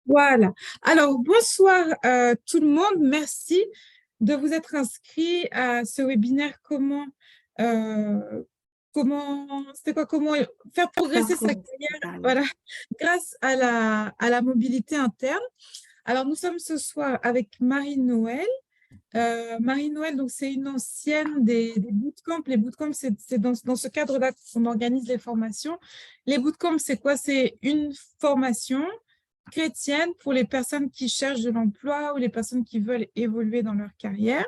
Voilà. Alors, bonsoir tout le monde. Merci de vous être inscrits à ce webinaire euh, c'était quoi, comment faire Faire progresser sa progresser sa carrière, carrière. voilà, grâce à la mobilité interne. Alors, nous sommes ce soir avec Marie-Noël. Marie-Noël, donc c'est une ancienne des bootcamps. Les bootcamps, c'est dans ce cadre-là qu'on organise les formations. Les bootcamps, c'est quoi? C'est une formation chrétienne pour les personnes qui cherchent de l'emploi ou les personnes qui veulent évoluer dans leur carrière.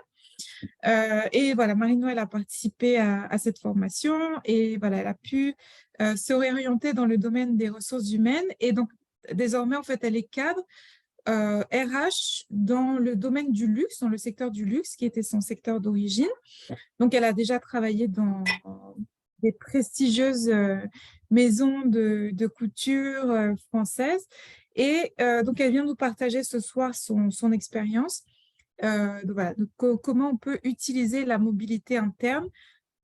Et voilà, Marie-Noël a participé à cette formation et voilà, elle a pu se réorienter dans le domaine des ressources humaines. Et donc, désormais, en fait, elle est cadre RH dans le domaine du luxe, dans le secteur du luxe, qui était son secteur d'origine. Donc, elle a déjà travaillé dans des prestigieuses maisons de couture françaises. Et donc, elle vient nous partager ce soir son expérience. Donc voilà, donc, comment on peut utiliser la mobilité interne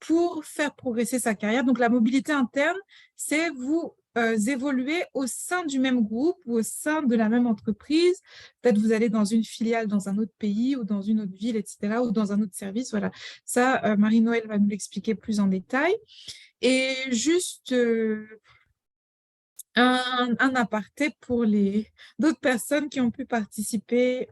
pour faire progresser sa carrière. Donc, la mobilité interne, c'est vous évoluer au sein du même groupe ou au sein de la même entreprise. Peut-être vous allez dans une filiale dans un autre pays ou dans une autre ville, etc., ou dans un autre service. Voilà, ça, Marie-Noël va nous l'expliquer plus en détail. Et juste un aparté pour les d'autres personnes qui ont pu participer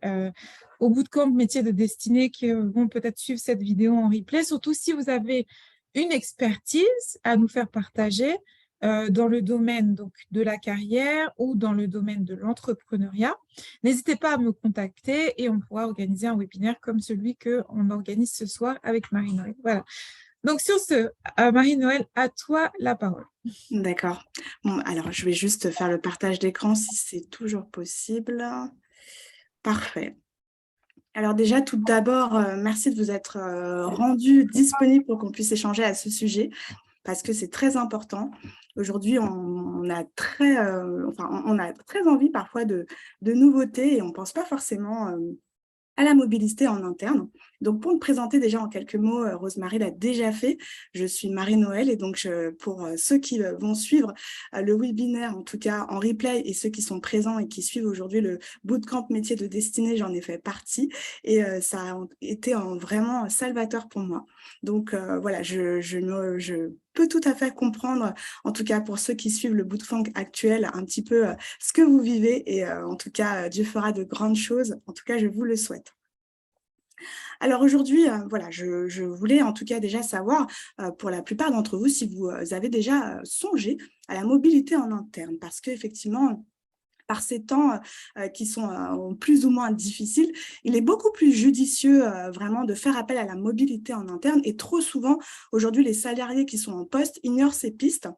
au bootcamp métier de destinée qui vont peut-être suivre cette vidéo en replay, surtout si vous avez une expertise à nous faire partager dans le domaine donc, de la carrière ou dans le domaine de l'entrepreneuriat. N'hésitez pas à me contacter et on pourra organiser un webinaire comme celui qu'on organise ce soir avec Marie-Noël. Voilà. Donc sur ce, Marie-Noël, à toi la parole. D'accord. Bon, alors, je vais juste faire le partage d'écran si c'est toujours possible. Parfait. Alors déjà, tout d'abord, merci de vous être rendu disponible pour qu'on puisse échanger à ce sujet, parce que c'est très important. Aujourd'hui, on a on a très envie parfois de nouveautés et on ne pense pas forcément à la mobilité en interne. Donc, pour me présenter déjà en quelques mots, Rosemary l'a déjà fait. Je suis Marie-Noël et donc pour ceux qui vont suivre le webinaire, en tout cas en replay, et ceux qui sont présents et qui suivent aujourd'hui le bootcamp métier de destinée, j'en ai fait partie et ça a été vraiment salvateur pour moi. Donc voilà, je peux tout à fait comprendre, en tout cas pour ceux qui suivent le bootcamp actuel, un petit peu ce que vous vivez et en tout cas, Dieu fera de grandes choses. En tout cas, je vous le souhaite. Alors aujourd'hui, voilà, je voulais en tout cas déjà savoir, pour la plupart d'entre vous, si vous avez déjà songé à la mobilité en interne. Parce qu'effectivement, par ces temps qui sont plus ou moins difficiles, il est beaucoup plus judicieux vraiment de faire appel à la mobilité en interne. Et trop souvent, aujourd'hui, les salariés qui sont en poste ignorent ces pistes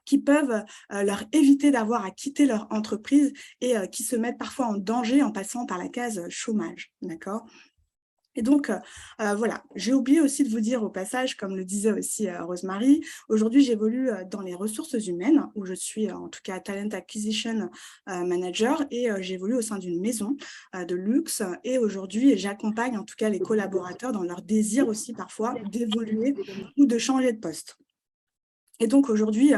qui peuvent leur éviter d'avoir à quitter leur entreprise et qui se mettent parfois en danger en passant par la case chômage. D'accord ? Et donc, voilà, j'ai oublié aussi de vous dire au passage, comme le disait aussi Rosemary, aujourd'hui j'évolue dans les ressources humaines, où je suis en tout cas Talent Acquisition Manager, et j'évolue au sein d'une maison de luxe. Et aujourd'hui, j'accompagne en tout cas les collaborateurs dans leur désir aussi parfois d'évoluer ou de changer de poste. Et donc aujourd'hui,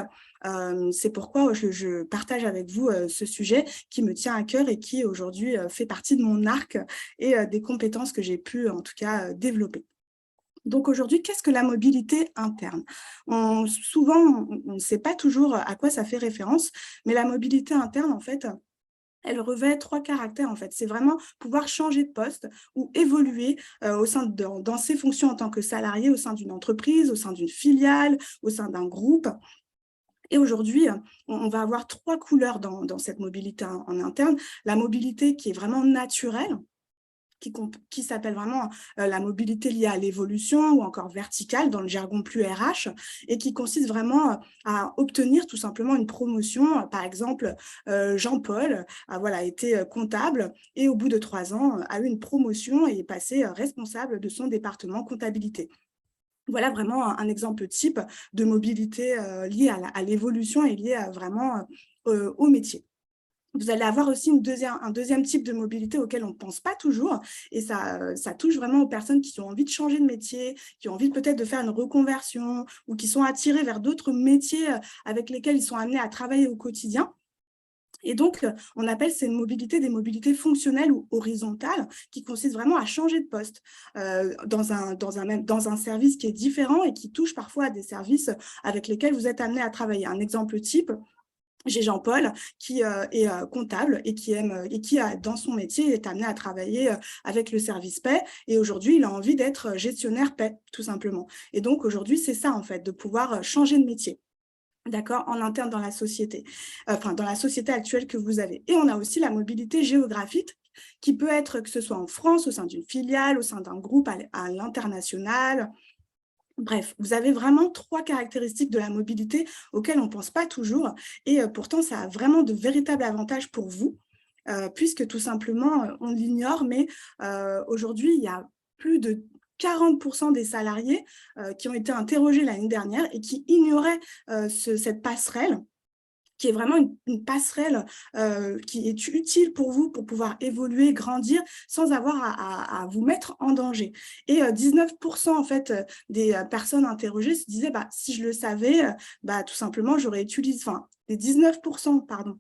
c'est pourquoi je partage avec vous ce sujet qui me tient à cœur et qui aujourd'hui fait partie de mon arc et des compétences que j'ai pu en tout cas développer. Donc aujourd'hui, qu'est-ce que la mobilité interne? Souvent, on ne sait pas toujours à quoi ça fait référence, mais la mobilité interne, en fait, elle revêt trois caractères, en fait. C'est vraiment pouvoir changer de poste ou évoluer dans ses fonctions en tant que salarié au sein d'une entreprise, au sein d'une filiale, au sein d'un groupe. Et aujourd'hui, on va avoir trois couleurs dans cette mobilité en interne. La mobilité qui est vraiment naturelle, qui s'appelle vraiment la mobilité liée à l'évolution ou encore verticale dans le jargon plus RH et qui consiste vraiment à obtenir tout simplement une promotion. Par exemple, Jean-Paul a été comptable et au bout de 3 ans a eu une promotion et est passé responsable de son département comptabilité. Voilà vraiment un exemple type de mobilité liée à l'évolution et liée vraiment au métier. Vous allez avoir aussi un deuxième type de mobilité auquel on ne pense pas toujours et ça touche vraiment aux personnes qui ont envie de changer de métier, qui ont envie peut-être de faire une reconversion ou qui sont attirées vers d'autres métiers avec lesquels ils sont amenés à travailler au quotidien. Et donc, on appelle ces mobilités des mobilités fonctionnelles ou horizontales qui consistent vraiment à changer de poste dans un service qui est différent et qui touche parfois à des services avec lesquels vous êtes amené à travailler. Un exemple type, j'ai Jean-Paul qui est comptable et qui dans son métier, est amené à travailler avec le service paie. Et aujourd'hui, il a envie d'être gestionnaire paie, tout simplement. Et donc, aujourd'hui, c'est ça, en fait, de pouvoir changer de métier. D'accord, en interne dans la société, enfin dans la société actuelle que vous avez. Et on a aussi la mobilité géographique qui peut être que ce soit en France, au sein d'une filiale, au sein d'un groupe à l'international. Bref, vous avez vraiment 3 caractéristiques de la mobilité auxquelles on ne pense pas toujours et pourtant ça a vraiment de véritables avantages pour vous, puisque tout simplement, on l'ignore, mais aujourd'hui, il y a plus de 40% des salariés qui ont été interrogés l'année dernière et qui ignoraient cette passerelle qui est vraiment une passerelle qui est utile pour vous pour pouvoir évoluer, grandir sans avoir à vous mettre en danger. Et 19% en fait des personnes interrogées se disaient si je le savais, tout simplement j'aurais utilisé, enfin les 19% pardon,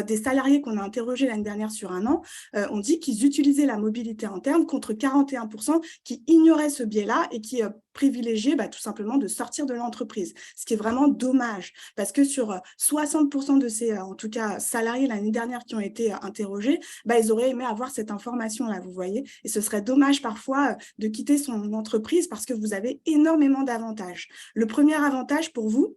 des salariés qu'on a interrogés l'année dernière sur un an ont dit qu'ils utilisaient la mobilité interne contre 41% qui ignoraient ce biais-là et qui privilégiaient tout simplement de sortir de l'entreprise. Ce qui est vraiment dommage parce que sur 60% de ces, en tout cas, salariés l'année dernière qui ont été interrogés, ils auraient aimé avoir cette information-là, vous voyez. Et ce serait dommage parfois de quitter son entreprise parce que vous avez énormément d'avantages. Le premier avantage pour vous,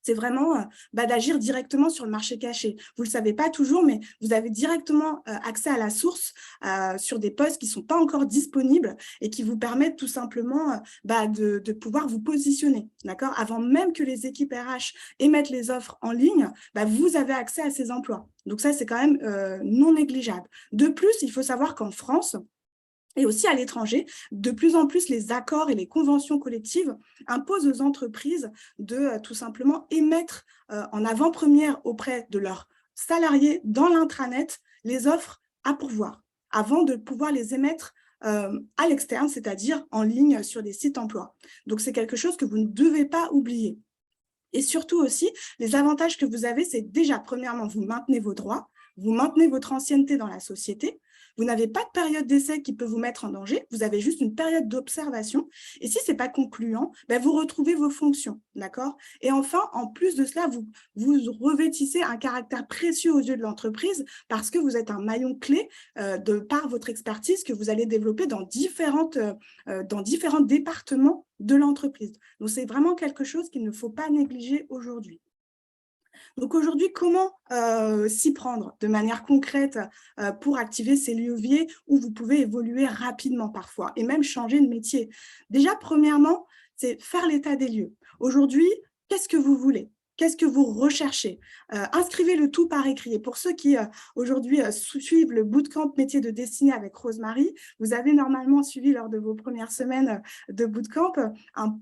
c'est vraiment d'agir directement sur le marché caché. Vous ne le savez pas toujours, mais vous avez directement accès à la source sur des postes qui ne sont pas encore disponibles et qui vous permettent tout simplement de pouvoir vous positionner. D'accord ? Avant même que les équipes RH émettent les offres en ligne, vous avez accès à ces emplois. Donc ça, c'est quand même non négligeable. De plus, il faut savoir qu'en France, et aussi à l'étranger, de plus en plus, les accords et les conventions collectives imposent aux entreprises de tout simplement émettre en avant-première auprès de leurs salariés dans l'intranet les offres à pourvoir, avant de pouvoir les émettre à l'externe, c'est-à-dire en ligne sur des sites emploi. Donc, c'est quelque chose que vous ne devez pas oublier. Et surtout aussi, les avantages que vous avez, c'est déjà, premièrement, vous maintenez vos droits, vous maintenez votre ancienneté dans la société, vous n'avez pas de période d'essai qui peut vous mettre en danger, vous avez juste une période d'observation. Et si ce n'est pas concluant, vous retrouvez vos fonctions, d'accord ? Et enfin, en plus de cela, vous revêtissez un caractère précieux aux yeux de l'entreprise parce que vous êtes un maillon clé de par votre expertise que vous allez développer dans différents départements de l'entreprise. Donc, c'est vraiment quelque chose qu'il ne faut pas négliger aujourd'hui. Donc aujourd'hui, comment s'y prendre de manière concrète pour activer ces leviers où vous pouvez évoluer rapidement parfois et même changer de métier? Déjà, premièrement, c'est faire l'état des lieux. Aujourd'hui, qu'est-ce que vous voulez? Qu'est-ce que vous recherchez? Inscrivez le tout par écrit. Et pour ceux qui aujourd'hui suivent le bootcamp métier de destinée avec Rosemary, vous avez normalement suivi lors de vos premières semaines de bootcamp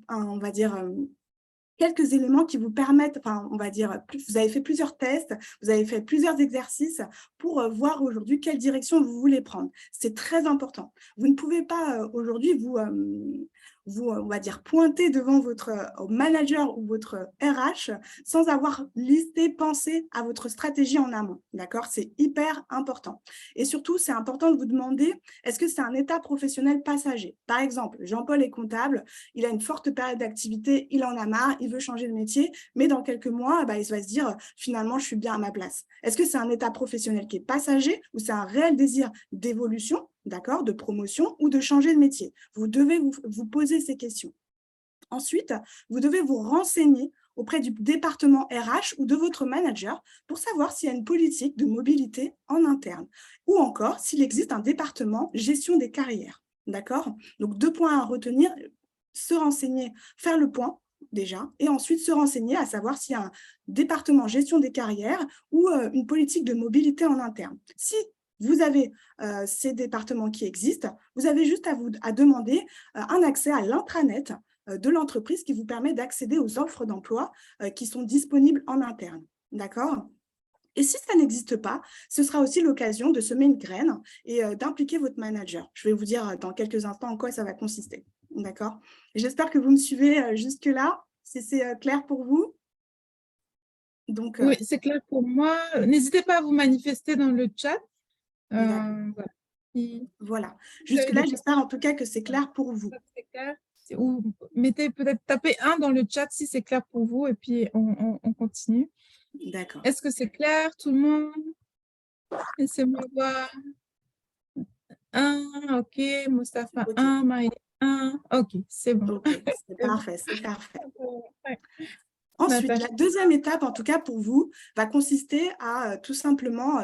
on va dire, quelques éléments qui vous permettent, enfin, on va dire, vous avez fait plusieurs tests, vous avez fait plusieurs exercices pour voir aujourd'hui quelle direction vous voulez prendre. C'est très important. Vous ne pouvez pas aujourd'hui on va dire, pointer devant votre manager ou votre RH sans avoir listé, pensé à votre stratégie en amont. D'accord ? C'est hyper important. Et surtout, c'est important de vous demander, est-ce que c'est un état professionnel passager? Par exemple, Jean-Paul est comptable, il a une forte période d'activité, il en a marre, il veut changer de métier, mais dans quelques mois, il va se dire, finalement, je suis bien à ma place. Est-ce que c'est un état professionnel qui est passager ou c'est un réel désir d'évolution, d'accord, de promotion ou de changer de métier? Vous devez vous poser ces questions. Ensuite, vous devez vous renseigner auprès du département RH ou de votre manager pour savoir s'il y a une politique de mobilité en interne ou encore s'il existe un département gestion des carrières. D'accord? Donc, 2 points à retenir, se renseigner, faire le point déjà, et ensuite se renseigner à savoir s'il y a un département gestion des carrières ou une politique de mobilité en interne. Si vous avez ces départements qui existent, vous avez juste à demander un accès à l'intranet de l'entreprise qui vous permet d'accéder aux offres d'emploi qui sont disponibles en interne. D'accord ? Et si ça n'existe pas, ce sera aussi l'occasion de semer une graine et d'impliquer votre manager. Je vais vous dire dans quelques instants en quoi ça va consister. D'accord ? J'espère que vous me suivez jusque-là. Si c'est clair pour vous. Donc, Oui, c'est clair pour moi. N'hésitez pas à vous manifester dans le chat. d'accord. Voilà. Si Voilà. vous avez Jusque-là, des j'espère questions, en tout cas que c'est clair pour vous. c'est clair. Ou mettez peut-être, tapez 1 dans le chat si c'est clair pour vous et puis on continue. D'accord. Est-ce que c'est clair, tout le monde? Laissez-moi voir. 1, OK. Moustapha, OK. 1. Marie, 1. OK, c'est bon. OK, c'est C'est bon. parfait, c'est parfait. Ouais. Ensuite, la Natacha. deuxième étape, en tout cas pour vous, va consister à tout simplement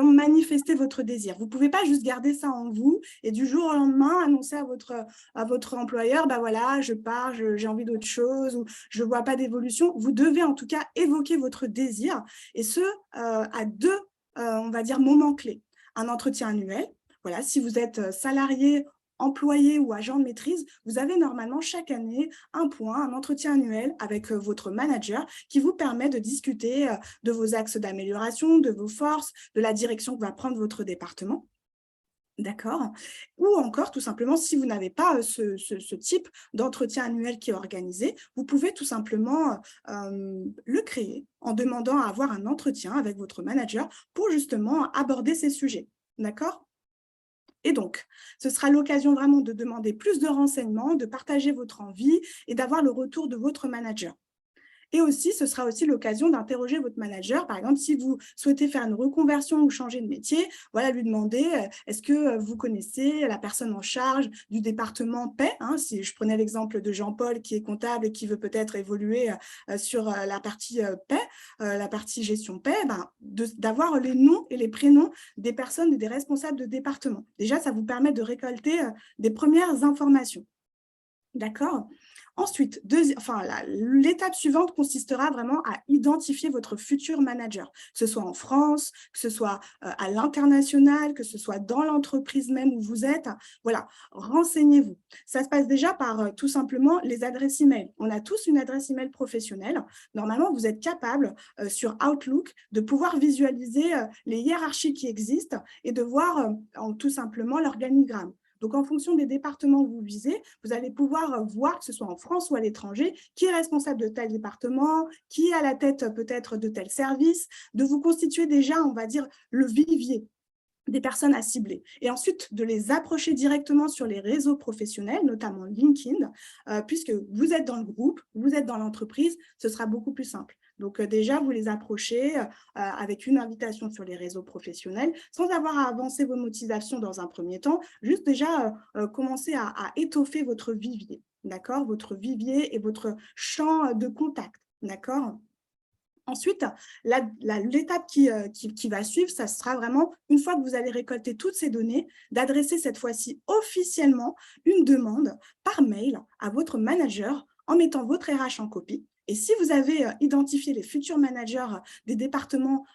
manifester votre désir. Vous ne pouvez pas juste garder ça en vous et du jour au lendemain annoncer à votre employeur, bah voilà, je pars, j'ai envie d'autre chose ou je ne vois pas d'évolution. Vous devez en tout cas évoquer votre désir et ce, à deux, on va dire, moments clés. Un entretien annuel. Voilà, si vous êtes salarié, employé ou agent de maîtrise, vous avez normalement chaque année un point, un entretien annuel avec votre manager qui vous permet de discuter de vos axes d'amélioration, de vos forces, de la direction que va prendre votre département. D'accord. Ou encore, tout simplement, si vous n'avez pas ce type d'entretien annuel qui est organisé, vous pouvez tout simplement le créer en demandant à avoir un entretien avec votre manager pour justement aborder ces sujets. D'accord ? Et donc, ce sera l'occasion vraiment de demander plus de renseignements, de partager votre envie et d'avoir le retour de votre manager. Et aussi, ce sera aussi l'occasion d'interroger votre manager. Par exemple, si vous souhaitez faire une reconversion ou changer de métier, voilà, lui demander est-ce que vous connaissez la personne en charge du département paie, hein, si je prenais l'exemple de Jean-Paul qui est comptable et qui veut peut-être évoluer sur la partie paie, la partie gestion paie, ben, d'avoir les noms et les prénoms des personnes et des responsables de département. Déjà, ça vous permet de récolter des premières informations. D'accord. Ensuite, l'étape suivante consistera vraiment à identifier votre futur manager, que ce soit en France, que ce soit à l'international, que ce soit dans l'entreprise même où vous êtes. Voilà, renseignez-vous. Ça se passe déjà par tout simplement les adresses email. On a tous une adresse email professionnelle. Normalement, vous êtes capable sur Outlook de pouvoir visualiser les hiérarchies qui existent et de voir tout simplement l'organigramme. Donc, en fonction des départements que vous visez, vous allez pouvoir voir, que ce soit en France ou à l'étranger, qui est responsable de tel département, qui est à la tête peut-être de tel service, de vous constituer déjà, on va dire, le vivier des personnes à cibler. Et ensuite, de les approcher directement sur les réseaux professionnels, notamment LinkedIn, puisque vous êtes dans le groupe, vous êtes dans l'entreprise, ce sera beaucoup plus simple. Donc déjà, vous les approchez avec une invitation sur les réseaux professionnels, sans avoir à avancer vos motivations dans un premier temps, juste déjà commencer à étoffer votre vivier, d'accord, votre vivier et votre champ de contact, d'accord. Ensuite, l'étape qui va suivre, ça sera vraiment, une fois que vous allez récolter toutes ces données, d'adresser cette fois-ci officiellement une demande par mail à votre manager en mettant votre RH en copie. Et si vous avez identifié les futurs managers des départements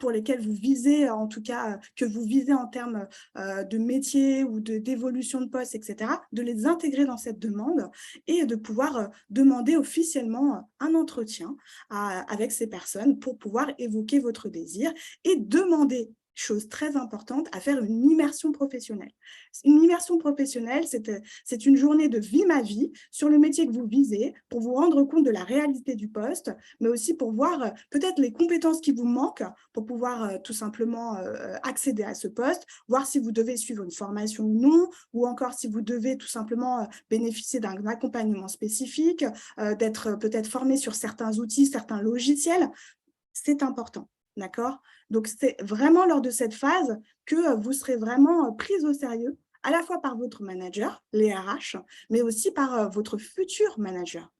pour lesquels vous visez, en tout cas, que vous visez en termes de métier ou d'évolution de poste, etc., de les intégrer dans cette demande et de pouvoir demander officiellement un entretien avec ces personnes pour pouvoir évoquer votre désir et demander, chose très importante, à faire une immersion professionnelle. Une immersion professionnelle, c'est une journée de vie ma vie sur le métier que vous visez pour vous rendre compte de la réalité du poste, mais aussi pour voir peut-être les compétences qui vous manquent pour pouvoir tout simplement accéder à ce poste, voir si vous devez suivre une formation ou non, ou encore si vous devez tout simplement bénéficier d'un accompagnement spécifique, d'être peut-être formé sur certains outils, certains logiciels. C'est important. D'accord? Donc, c'est vraiment lors de cette phase que vous serez vraiment prise au sérieux, à la fois par votre manager, les RH, mais aussi par votre futur manager.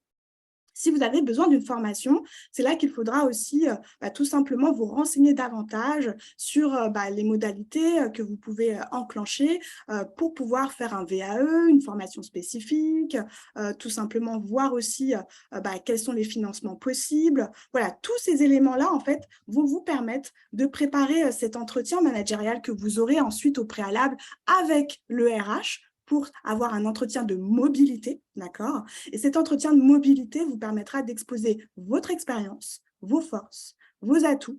Si vous avez besoin d'une formation, c'est là qu'il faudra aussi tout simplement vous renseigner davantage sur les modalités que vous pouvez enclencher pour pouvoir faire un VAE, une formation spécifique, tout simplement voir aussi quels sont les financements possibles. Voilà, tous ces éléments-là, en fait, vont vous permettre de préparer cet entretien managérial que vous aurez ensuite au préalable avec le RH pour avoir un entretien de mobilité, d'accord? Et cet entretien de mobilité vous permettra d'exposer votre expérience, vos forces, vos atouts,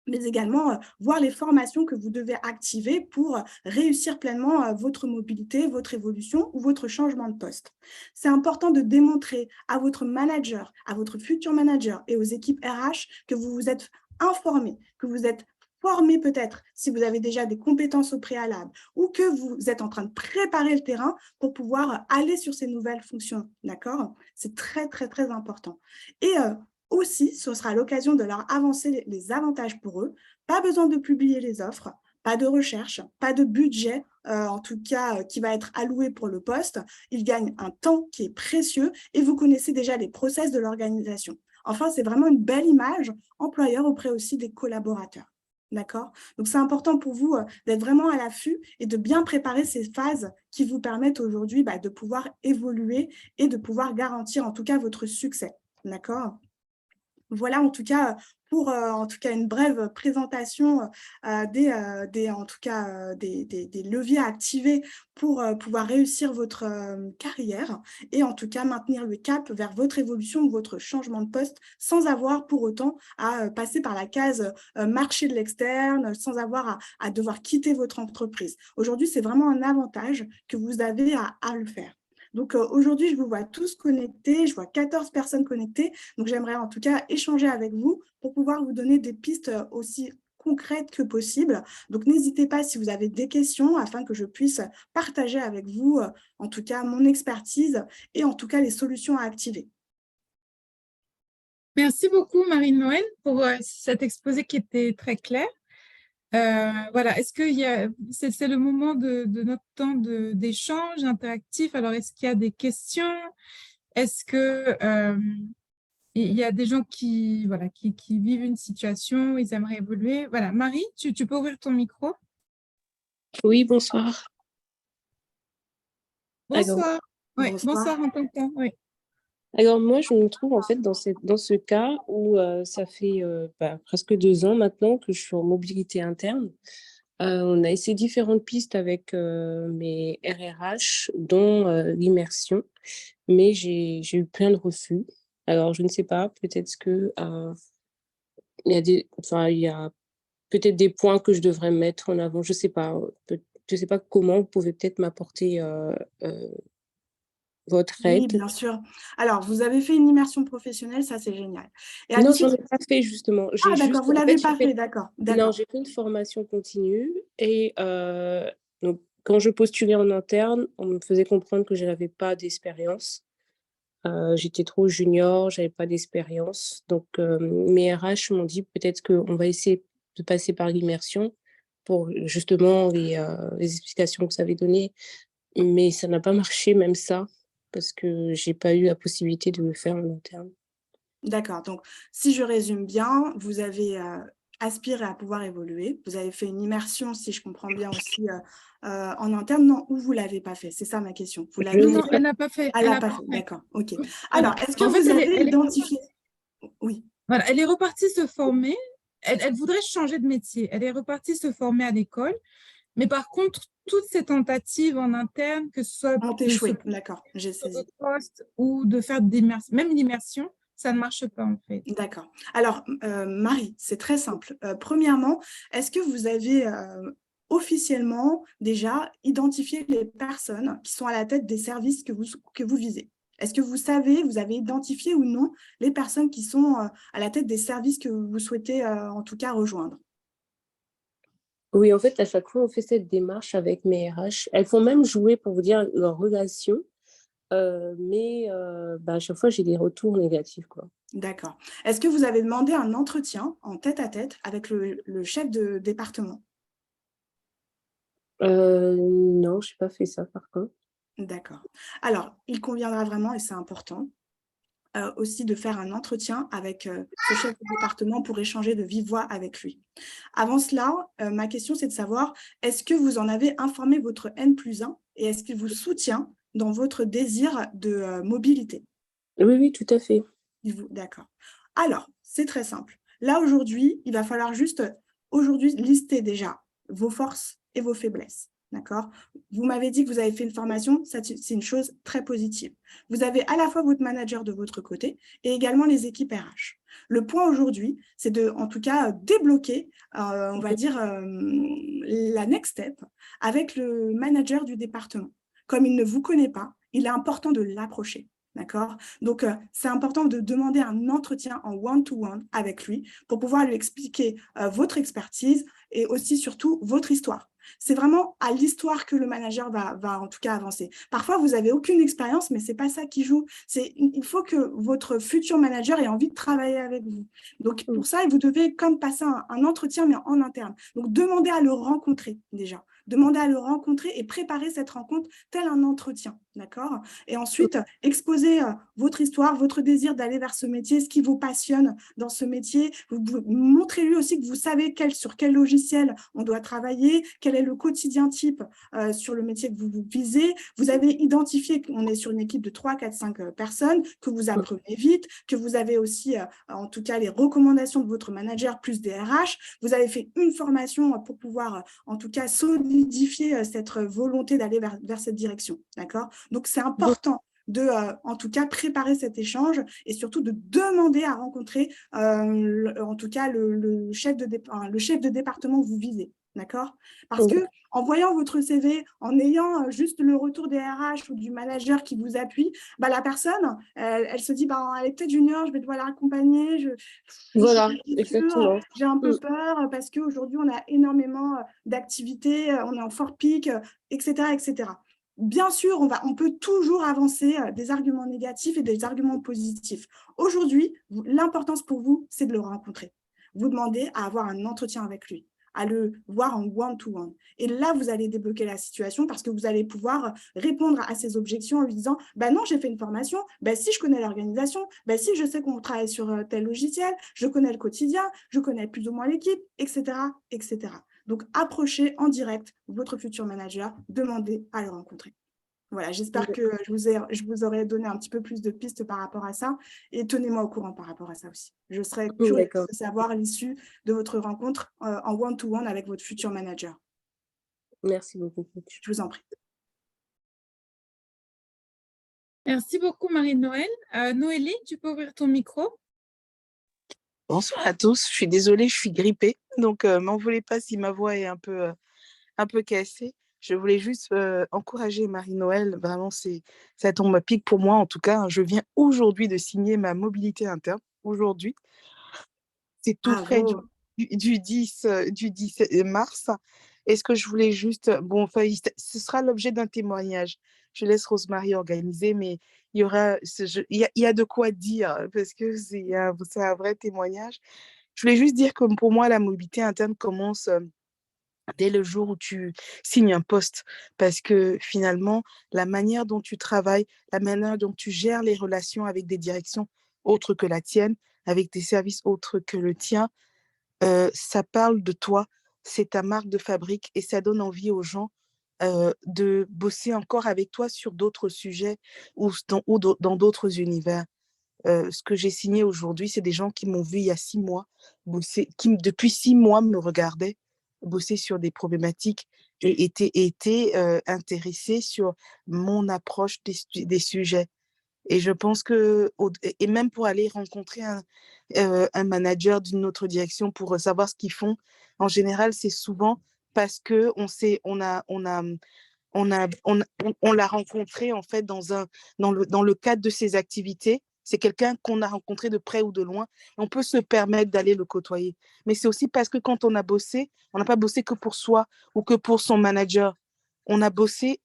mais également voir les formations que vous devez activer pour réussir pleinement votre mobilité, votre évolution ou votre changement de poste. C'est important de démontrer à votre manager, à votre futur manager et aux équipes RH que vous vous êtes informés, que vous êtes formés peut-être si vous avez déjà des compétences au préalable ou que vous êtes en train de préparer le terrain pour pouvoir aller sur ces nouvelles fonctions. D'accord ? C'est très, très, très important. Et aussi, ce sera l'occasion de leur avancer les avantages pour eux. Pas besoin de publier les offres, pas de recherche, pas de budget, en tout cas, qui va être alloué pour le poste. Ils gagnent un temps qui est précieux et vous connaissez déjà les process de l'organisation. Enfin, c'est vraiment une belle image employeur auprès aussi des collaborateurs. D'accord ? Donc, c'est important pour vous d'être vraiment à l'affût et de bien préparer ces phases qui vous permettent aujourd'hui de pouvoir évoluer et de pouvoir garantir en tout cas votre succès. D'accord ? Voilà, en tout cas, pour en tout cas une brève présentation des leviers à activer pour pouvoir réussir votre carrière et en tout cas maintenir le cap vers votre évolution ou votre changement de poste sans avoir pour autant à passer par la case marché de l'externe, sans avoir à devoir quitter votre entreprise. Aujourd'hui, c'est vraiment un avantage que vous avez à le faire. Donc aujourd'hui, je vous vois tous connectés, je vois 14 personnes connectées. Donc j'aimerais en tout cas échanger avec vous pour pouvoir vous donner des pistes aussi concrètes que possible. Donc n'hésitez pas si vous avez des questions afin que je puisse partager avec vous en tout cas mon expertise et en tout cas les solutions à activer. Merci beaucoup, Marie-Noël, pour cet exposé qui était très clair. Voilà, est-ce qu'il y a, c'est le moment de notre temps d'échange interactif. Alors, est-ce qu'il y a des questions? Est-ce que il y a des gens qui, voilà, qui vivent une situation, ils aimeraient évoluer? Voilà, Marie, tu peux ouvrir ton micro? Oui, bonsoir. Bonsoir. Oui, Bonsoir. bonsoir en tant que temps. Oui. Alors moi, je me trouve en fait dans ce cas où ça fait presque 2 ans maintenant que je suis en mobilité interne. On a essayé différentes pistes avec mes RRH, dont l'immersion, mais j'ai eu plein de refus. Alors, je ne sais pas, peut-être que il y a peut-être des points que je devrais mettre en avant. Je sais pas. Je sais pas comment vous pouvez peut-être m'apporter votre Oui, aide. bien sûr. Alors, vous avez fait une immersion professionnelle, ça c'est génial. Et Non, l'issue... j'en ai pas fait justement. Ah, d'accord, vous ne l'avez pas fait, d'accord. Non, j'ai fait une formation continue et donc quand je postulais en interne, on me faisait comprendre que je n'avais pas d'expérience. J'étais trop junior, j'avais pas d'expérience. Donc mes RH m'ont dit peut-être qu'on va essayer de passer par l'immersion pour justement les explications que ça avait données. Mais ça n'a pas marché, même ça, parce que j'ai pas eu la possibilité de le faire en interne. D'accord, donc si je résume bien, vous avez aspiré à pouvoir évoluer, vous avez fait une immersion, si je comprends bien aussi, en interne, non, ou vous ne l'avez pas fait? C'est ça ma question. Vous l'avez Non, fait? elle n'a pas fait. Elle Elle l'a n'a pas pas fait, fait. d'accord, ok. Voilà. Alors, est-ce que En fait, vous avez elle est identifié... Oui, voilà, elle est repartie se former. Elle voudrait changer de métier. Elle est repartie se former à l'école. Mais par contre, toutes ces tentatives en interne, que ce soit ont de se échoué, proposer d'accord, j'ai sur saisi. d'autres postes ou de faire même l'immersion, ça ne marche pas en fait. D'accord. Alors, Marie, c'est très simple. Premièrement, est-ce que vous avez officiellement déjà identifié les personnes qui sont à la tête des services que vous visez? Est-ce que vous savez, vous avez identifié ou non les personnes qui sont à la tête des services que vous souhaitez en tout cas rejoindre? Oui, en fait, à chaque fois, on fait cette démarche avec mes RH. Elles font même jouer, pour vous dire, leur relation, mais à chaque fois, j'ai des retours négatifs, quoi. D'accord. Est-ce que vous avez demandé un entretien en tête-à-tête avec le chef de département? Non, je n'ai pas fait ça, par contre. D'accord. Alors, il conviendra vraiment, et c'est important, aussi de faire un entretien avec ce chef de département pour échanger de vive voix avec lui. Avant cela, ma question, c'est de savoir, est-ce que vous en avez informé votre N+1 et est-ce qu'il vous soutient dans votre désir de mobilité? Oui, oui, tout à fait. D'accord. Alors, c'est très simple. Là, aujourd'hui, il va falloir juste aujourd'hui lister déjà vos forces et vos faiblesses. D'accord? Vous m'avez dit que vous avez fait une formation, ça, c'est une chose très positive. Vous avez à la fois votre manager de votre côté et également les équipes RH. Le point aujourd'hui, c'est de, en tout cas, débloquer, on va dire, la next step avec le manager du département. Comme il ne vous connaît pas, il est important de l'approcher. D'accord? Donc, c'est important de demander un entretien en one-to-one avec lui pour pouvoir lui expliquer votre expertise et aussi, surtout, votre histoire. C'est vraiment à l'histoire que le manager va en tout cas avancer. Parfois, vous n'avez aucune expérience, mais ce n'est pas ça qui joue. Il faut que votre futur manager ait envie de travailler avec vous. Donc, pour ça, vous devez comme passer un entretien, mais en interne. Donc, demandez à le rencontrer déjà. Demandez à le rencontrer et préparer cette rencontre tel un entretien. D'accord? Et ensuite, exposez votre histoire, votre désir d'aller vers ce métier, ce qui vous passionne dans ce métier. Montrez-lui aussi que vous savez sur quel logiciel on doit travailler, quel est le quotidien type sur le métier que vous visez. Vous avez identifié qu'on est sur une équipe de 3, 4, 5 personnes, que vous apprenez vite, que vous avez aussi, en tout cas, les recommandations de votre manager plus des RH. Vous avez fait une formation pour pouvoir, en tout cas, solidifier cette volonté d'aller vers cette direction. D'accord? Donc, c'est important de, en tout cas, préparer cet échange et surtout de demander à rencontrer, en tout cas, le chef de département que vous visez. D'accord? Parce que en voyant votre CV, en ayant juste le retour des RH ou du manager qui vous appuie, bah, la personne, elle se dit, bah, elle est peut-être junior, je vais devoir l'accompagner. Voilà, exactement. J'ai un peu peur parce qu'aujourd'hui, on a énormément d'activités, on est en fort pic, etc., etc. Bien sûr, on peut toujours avancer des arguments négatifs et des arguments positifs. Aujourd'hui, l'importance pour vous, c'est de le rencontrer. Vous demandez à avoir un entretien avec lui, à le voir en one-to-one. Et là, vous allez débloquer la situation parce que vous allez pouvoir répondre à ses objections en lui disant « bah non, j'ai fait une formation, bah si je connais l'organisation, bah si je sais qu'on travaille sur tel logiciel, je connais le quotidien, je connais plus ou moins l'équipe, etc. etc. » Donc, approchez en direct votre futur manager, demandez à le rencontrer. Voilà, j'espère que je vous aurai donné un petit peu plus de pistes par rapport à ça et tenez-moi au courant par rapport à ça aussi. Je serais curieuse de savoir l'issue de votre rencontre en one-to-one avec votre futur manager. Merci beaucoup. Je vous en prie. Merci beaucoup, Marie-Noël. Noélie, tu peux ouvrir ton micro? Bonsoir à tous. Je suis désolée, je suis grippée. Donc, m'en voulez pas si ma voix est un peu cassée. Je voulais juste encourager Marie-Noël. Vraiment, ça tombe à pic pour moi. En tout cas, je viens aujourd'hui de signer ma mobilité interne. Aujourd'hui, c'est tout frais du 10 mars. Et ce que je voulais juste, bon, enfin, ce sera l'objet d'un témoignage. Je laisse Rosemary organiser, mais il y aura, il y a de quoi dire parce que c'est un vrai témoignage. Je voulais juste dire que pour moi, la mobilité interne commence dès le jour où tu signes un poste, parce que finalement, la manière dont tu travailles, la manière dont tu gères les relations avec des directions autres que la tienne, avec des services autres que le tien, ça parle de toi, c'est ta marque de fabrique et ça donne envie aux gens de bosser encore avec toi sur d'autres sujets ou dans d'autres univers. Ce que j'ai signé aujourd'hui, c'est des gens qui m'ont vu il y a 6 mois bosser, qui depuis 6 mois me regardaient bosser sur des problématiques et étaient intéressés sur mon approche des sujets. Et je pense que, et même pour aller rencontrer un manager d'une autre direction pour savoir ce qu'ils font, en général, c'est souvent parce que on l'a rencontré en fait dans le cadre de ses activités. C'est quelqu'un qu'on a rencontré de près ou de loin. On peut se permettre d'aller le côtoyer. Mais c'est aussi parce que quand on a bossé, on n'a pas bossé que pour soi ou que pour son manager. On a bossé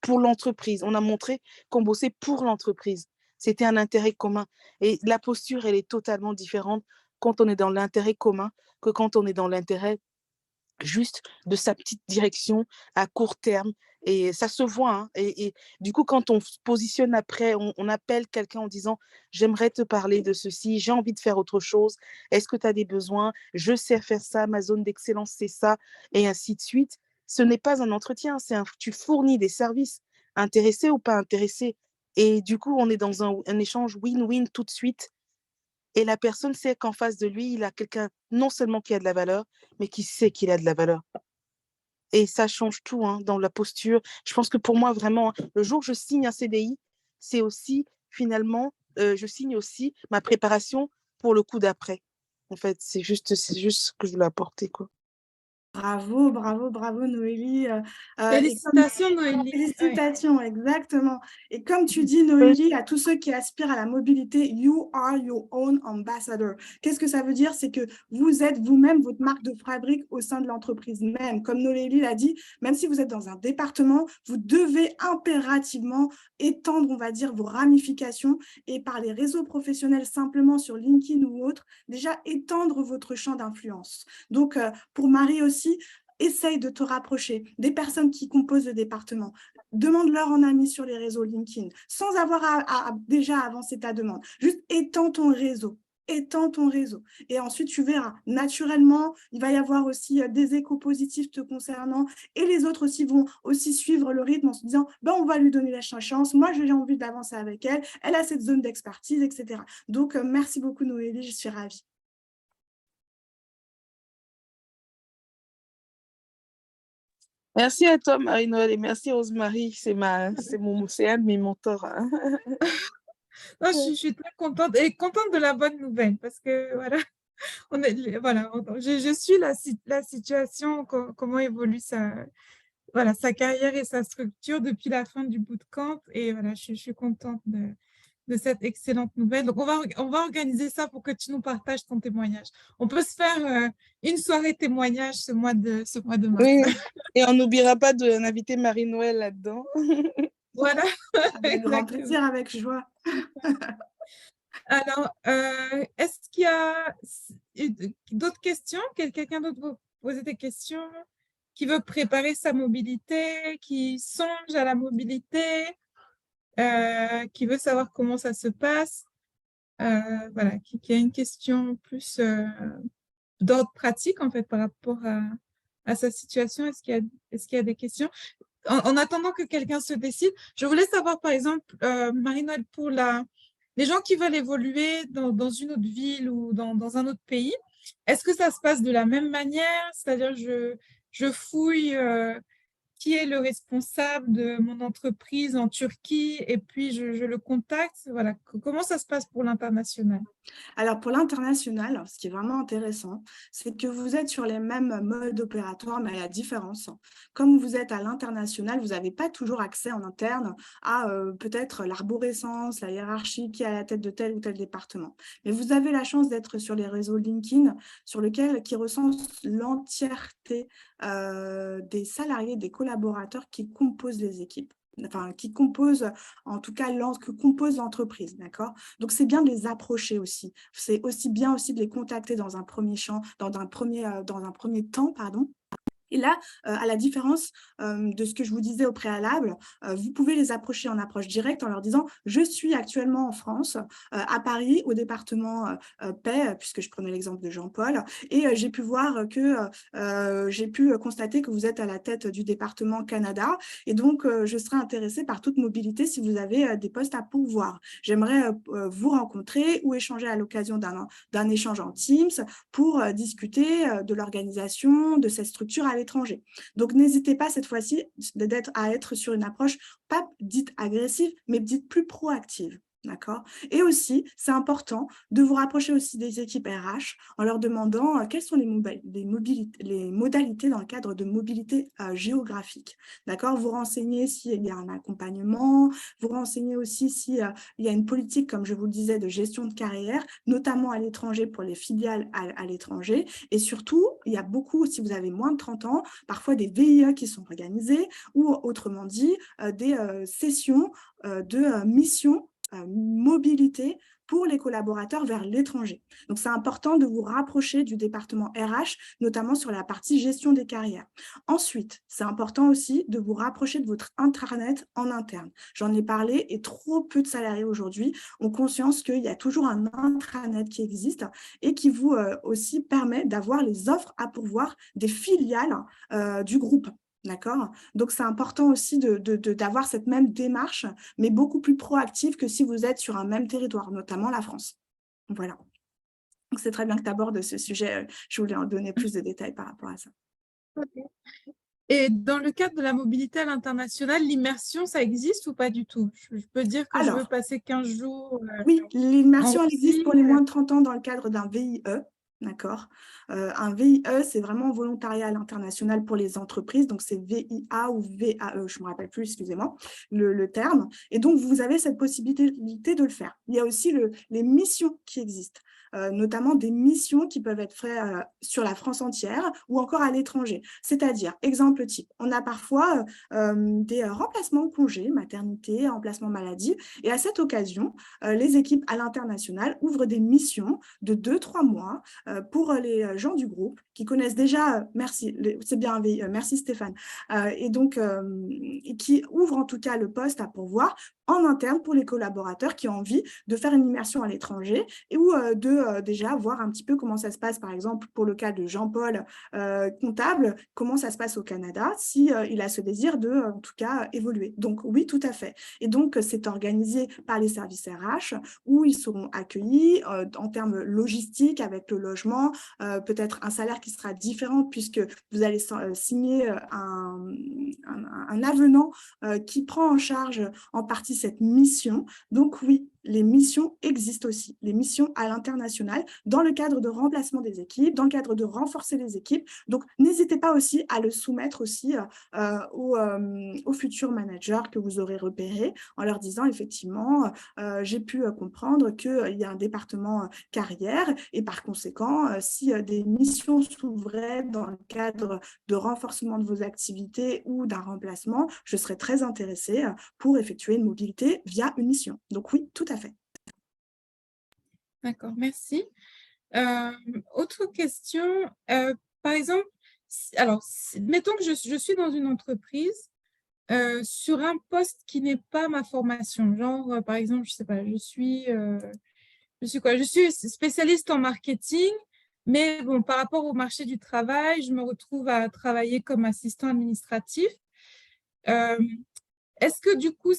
pour l'entreprise. On a montré qu'on bossait pour l'entreprise. C'était un intérêt commun. Et la posture, elle est totalement différente quand on est dans l'intérêt commun que quand on est dans l'intérêt juste de sa petite direction à court terme. Et ça se voit. Hein. Et du coup, quand on se positionne après, on appelle quelqu'un en disant « J'aimerais te parler de ceci, j'ai envie de faire autre chose. Est-ce que tu as des besoins? Je sais faire ça, ma zone d'excellence, c'est ça. » Et ainsi de suite. Ce n'est pas un entretien, tu fournis des services, intéressé ou pas intéressé. Et du coup, on est dans un échange win-win tout de suite. Et la personne sait qu'en face de lui, il a quelqu'un non seulement qui a de la valeur, mais qui sait qu'il a de la valeur. Et ça change tout hein, dans la posture. Je pense que pour moi, vraiment, le jour où je signe un CDI, c'est aussi, finalement, je signe aussi ma préparation pour le coup d'après. En fait, c'est juste ce que je voulais apporter, quoi. Bravo, bravo, bravo Noélie. Et comme Félicitations, Noélie. Ouais. félicitations, exactement. Et comme tu dis, Oui. Noélie, à tous ceux qui aspirent à la mobilité, you are your own ambassador. Qu'est-ce que ça veut dire? C'est que vous êtes vous-même votre marque de fabrique au sein de l'entreprise même. Comme Noélie l'a dit, même si vous êtes dans un département, vous devez impérativement étendre, on va dire, vos ramifications et par les réseaux professionnels simplement sur LinkedIn ou autre, déjà étendre votre champ d'influence. Donc, pour Marie aussi, essaye de te rapprocher des personnes qui composent le département. Demande-leur en ami sur les réseaux LinkedIn, sans avoir à déjà avancer ta demande. Juste étends ton réseau. Étends ton réseau. Et ensuite, tu verras, naturellement, il va y avoir aussi des échos positifs te concernant et les autres aussi vont aussi suivre le rythme en se disant, ben, on va lui donner la chance, moi, j'ai envie d'avancer avec elle, elle a cette zone d'expertise, etc. Donc, merci beaucoup, Noélie, je suis ravie. Merci à toi, Marie-Noël, et merci Rosemary. C'est un de mes mentors. Hein. Non, je suis très contente et contente de la bonne nouvelle parce que voilà, je suis la situation, comment évolue sa carrière et sa structure depuis la fin du bootcamp. Et voilà, je suis contente de cette excellente nouvelle. Donc, on va organiser ça pour que tu nous partages ton témoignage. On peut se faire une soirée témoignage ce mois de mars. Oui, et on n'oubliera pas d'inviter Marie-Noël là-dedans. Avec Voilà, grand exactement. plaisir, avec joie. Alors, est-ce qu'il y a d'autres questions? Quelqu'un d'autre veut poser des questions? Qui veut préparer sa mobilité? Qui songe à la mobilité? Qui veut savoir comment ça se passe? Voilà, qui a une question plus d'ordre pratique, en fait, par rapport à sa situation. Est-ce qu'il y a des questions? En attendant que quelqu'un se décide, je voulais savoir, par exemple, Marie-Noël, pour les gens qui veulent évoluer dans une autre ville ou dans un autre pays, est-ce que ça se passe de la même manière? C'est-à-dire, je fouille qui est le responsable de mon entreprise en Turquie et puis je le contacte. Voilà. Comment ça se passe pour l'international? Alors, pour l'international, ce qui est vraiment intéressant, c'est que vous êtes sur les mêmes modes opératoires, mais à la différence, comme vous êtes à l'international, vous n'avez pas toujours accès en interne à peut-être l'arborescence, la hiérarchie qui est à la tête de tel ou tel département. Mais vous avez la chance d'être sur les réseaux LinkedIn, qui recensent l'entièreté des salariés, des collaborateurs qui composent les équipes. Enfin, qui composent, en tout cas, que compose l'entreprise, d'accord? Donc, c'est bien de les approcher aussi. C'est aussi bien aussi de les contacter dans un premier temps, pardon. Et là, à la différence de ce que je vous disais au préalable, vous pouvez les approcher en approche directe en leur disant « Je suis actuellement en France, à Paris, au département paix », puisque je prenais l'exemple de Jean-Paul, et j'ai pu voir que j'ai pu constater que vous êtes à la tête du département Canada, et donc je serais intéressée par toute mobilité si vous avez des postes à pourvoir. J'aimerais vous rencontrer ou échanger à l'occasion d'un échange en Teams pour discuter de l'organisation de cette structure à l'étranger. Donc, n'hésitez pas cette fois-ci à être sur une approche pas dite agressive, mais dite plus proactive. D'accord. Et aussi, c'est important de vous rapprocher aussi des équipes RH en leur demandant quelles sont les modalités dans le cadre de mobilité géographique. D'accord. Vous renseignez s'il y a un accompagnement, vous renseignez aussi s'il y a une politique, comme je vous le disais, de gestion de carrière, notamment à l'étranger pour les filiales à l'étranger. Et surtout, il y a beaucoup, si vous avez moins de 30 ans, parfois des VIE qui sont organisés ou autrement dit, des sessions de missions mobilité pour les collaborateurs vers l'étranger. Donc, c'est important de vous rapprocher du département RH, notamment sur la partie gestion des carrières. Ensuite, c'est important aussi de vous rapprocher de votre intranet en interne. J'en ai parlé et trop peu de salariés aujourd'hui ont conscience qu'il y a toujours un intranet qui existe et qui vous aussi permet d'avoir les offres à pourvoir des filiales du groupe. D'accord. Donc, c'est important aussi d'avoir cette même démarche, mais beaucoup plus proactive que si vous êtes sur un même territoire, notamment la France. Voilà. Donc, c'est très bien que tu abordes ce sujet. Je voulais en donner plus de détails par rapport à ça. Okay. Et dans le cadre de la mobilité à l'international, l'immersion, ça existe ou pas du tout? Je peux dire que je veux Alors, passer 15 jours oui, en l'immersion, elle existe Russie. pour les moins de 30 ans dans le cadre d'un VIE. D'accord. Un VIE, c'est vraiment volontariat à l'international pour les entreprises. Donc, c'est VIA ou VAE, je ne me rappelle plus, excusez-moi, le terme. Et donc, vous avez cette possibilité de le faire. Il y a aussi les missions qui existent, notamment des missions qui peuvent être faites sur la France entière ou encore à l'étranger. C'est-à-dire, exemple type, on a parfois des remplacements de congés, maternité, remplacement maladie. Et à cette occasion, les équipes à l'international ouvrent des missions de 2-3 mois pour les gens du groupe qui connaissent déjà, merci, c'est bien, merci Stéphane, et donc qui ouvrent en tout cas le poste à pourvoir en interne pour les collaborateurs qui ont envie de faire une immersion à l'étranger et ou de déjà voir un petit peu comment ça se passe, par exemple, pour le cas de Jean-Paul, comptable, comment ça se passe au Canada, si il a ce désir de, en tout cas, évoluer. Donc oui, tout à fait. Et donc, c'est organisé par les services RH où ils seront accueillis en termes logistiques avec le logement, peut-être un salaire qui sera différent puisque vous allez signer un avenant qui prend en charge en partie cette mission. Donc oui, les missions existent aussi, les missions à l'international, dans le cadre de remplacement des équipes, dans le cadre de renforcer les équipes. Donc n'hésitez pas aussi à le soumettre aussi aux futurs managers que vous aurez repérés en leur disant effectivement, j'ai pu comprendre qu'il y a un département carrière et par conséquent, si des missions s'ouvraient dans le cadre de renforcement de vos activités ou d'un remplacement, je serais très intéressée pour effectuer une mobilité via une mission. Donc oui, tout à fait. D'accord, merci. Autre question, par exemple, mettons que je suis dans une entreprise sur un poste qui n'est pas ma formation, genre par exemple, je sais pas, je suis quoi? Je suis spécialiste en marketing, mais bon, par rapport au marché du travail, je me retrouve à travailler comme assistant administratif. Euh, Est-ce que du coup,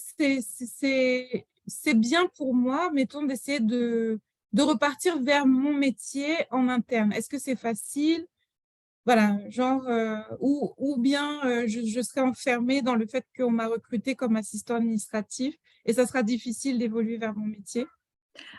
c'est bien pour moi, mettons, d'essayer de repartir vers mon métier en interne? Est-ce que c'est facile? Voilà, genre, ou bien je serai enfermée dans le fait qu'on m'a recruté comme assistant administratif et ça sera difficile d'évoluer vers mon métier.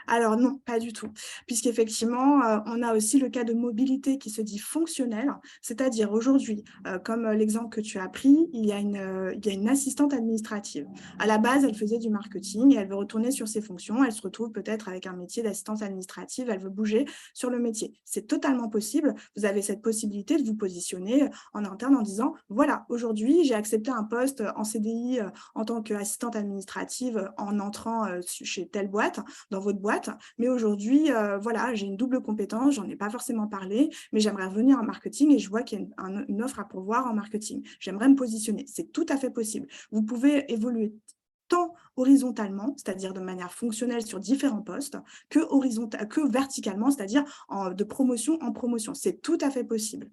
Alors non, pas du tout, puisqu'effectivement, on a aussi le cas de mobilité qui se dit fonctionnelle, c'est-à-dire aujourd'hui, comme l'exemple que tu as pris, il y a une assistante administrative. À la base, elle faisait du marketing et elle veut retourner sur ses fonctions. Elle se retrouve peut-être avec un métier d'assistante administrative, elle veut bouger sur le métier. C'est totalement possible. Vous avez cette possibilité de vous positionner en interne en disant, voilà, aujourd'hui, j'ai accepté un poste en CDI en tant qu'assistante administrative en entrant chez telle boîte, dans votre boîte, mais aujourd'hui, voilà, j'ai une double compétence, j'en ai pas forcément parlé, mais j'aimerais revenir en marketing et je vois qu'il y a une offre à pourvoir en marketing. J'aimerais me positionner. C'est tout à fait possible. Vous pouvez évoluer tant horizontalement, c'est-à-dire de manière fonctionnelle sur différents postes, que verticalement, c'est-à-dire de promotion en promotion. C'est tout à fait possible.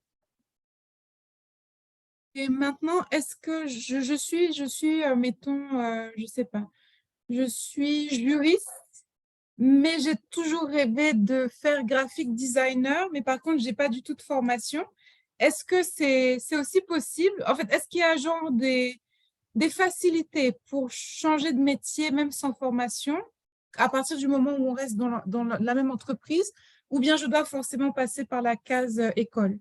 Et maintenant, est-ce que je suis mettons, je sais pas, je suis juriste, mais j'ai toujours rêvé de faire graphic designer, mais par contre, j'ai pas du tout de formation. Est-ce que c'est aussi possible? En fait, est-ce qu'il y a genre des facilités pour changer de métier, même sans formation, à partir du moment où on reste dans la même entreprise, ou bien je dois forcément passer par la case école?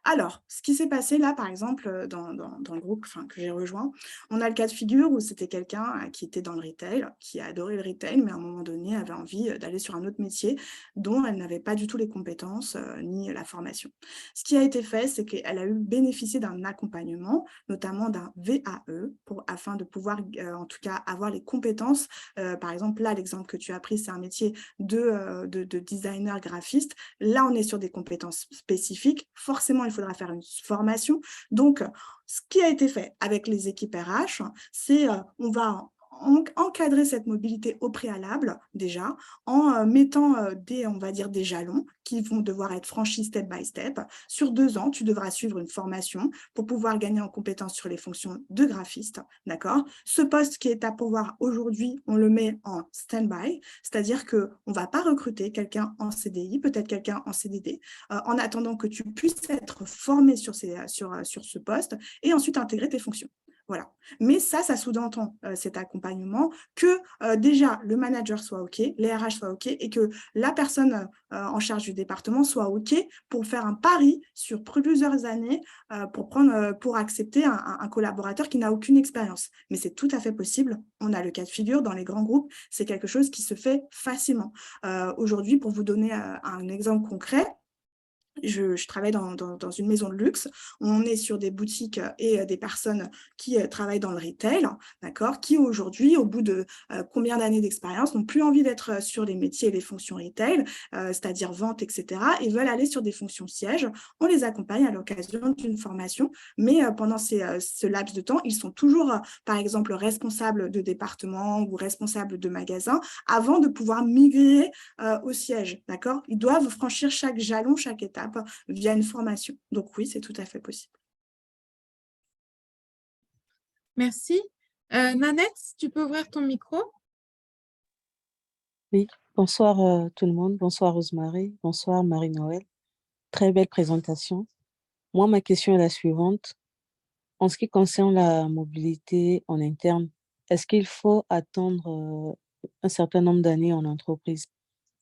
Alors, ce qui s'est passé là, par exemple, dans le groupe que j'ai rejoint, on a le cas de figure où c'était quelqu'un qui était dans le retail, qui a adoré le retail, mais à un moment donné avait envie d'aller sur un autre métier dont elle n'avait pas du tout les compétences ni la formation. Ce qui a été fait, c'est qu'elle a eu bénéficié d'un accompagnement, notamment d'un VAE, afin de pouvoir en tout cas avoir les compétences. Par exemple, là, l'exemple que tu as pris, c'est un métier de designer graphiste. Là, on est sur des compétences spécifiques. Forcément, il faudra faire une formation. Donc, ce qui a été fait avec les équipes RH, c'est on va encadrer cette mobilité au préalable, déjà, en mettant on va dire des jalons qui vont devoir être franchis step by step. Sur 2 ans, tu devras suivre une formation pour pouvoir gagner en compétences sur les fonctions de graphiste, d'accord? Ce poste qui est à pourvoir aujourd'hui, on le met en stand-by, c'est-à-dire qu'on ne va pas recruter quelqu'un en CDI, peut-être quelqu'un en CDD, en attendant que tu puisses être formé sur ce poste et ensuite intégrer tes fonctions. Voilà. Mais ça sous-entend cet accompagnement que déjà le manager soit OK, les RH soient OK et que la personne en charge du département soit OK pour faire un pari sur plusieurs années pour accepter un collaborateur qui n'a aucune expérience. Mais c'est tout à fait possible. On a le cas de figure dans les grands groupes. C'est quelque chose qui se fait facilement. Aujourd'hui, pour vous donner un exemple concret, je travaille dans une maison de luxe. On est sur des boutiques et des personnes qui travaillent dans le retail, d'accord, qui aujourd'hui, au bout de combien d'années d'expérience, n'ont plus envie d'être sur les métiers et les fonctions retail, c'est-à-dire vente, etc., et veulent aller sur des fonctions sièges. On les accompagne à l'occasion d'une formation, mais pendant ce laps de temps, ils sont toujours, par exemple, responsables de département ou responsables de magasin avant de pouvoir migrer au siège, d'accord? Ils doivent franchir chaque jalon, chaque étape via une formation. Donc oui, c'est tout à fait possible. Merci. Nanette, tu peux ouvrir ton micro? Oui, bonsoir tout le monde. Bonsoir Rosemary. Bonsoir Marie-Noël. Très belle présentation. Moi, ma question est la suivante. En ce qui concerne la mobilité en interne, est-ce qu'il faut attendre un certain nombre d'années en entreprise?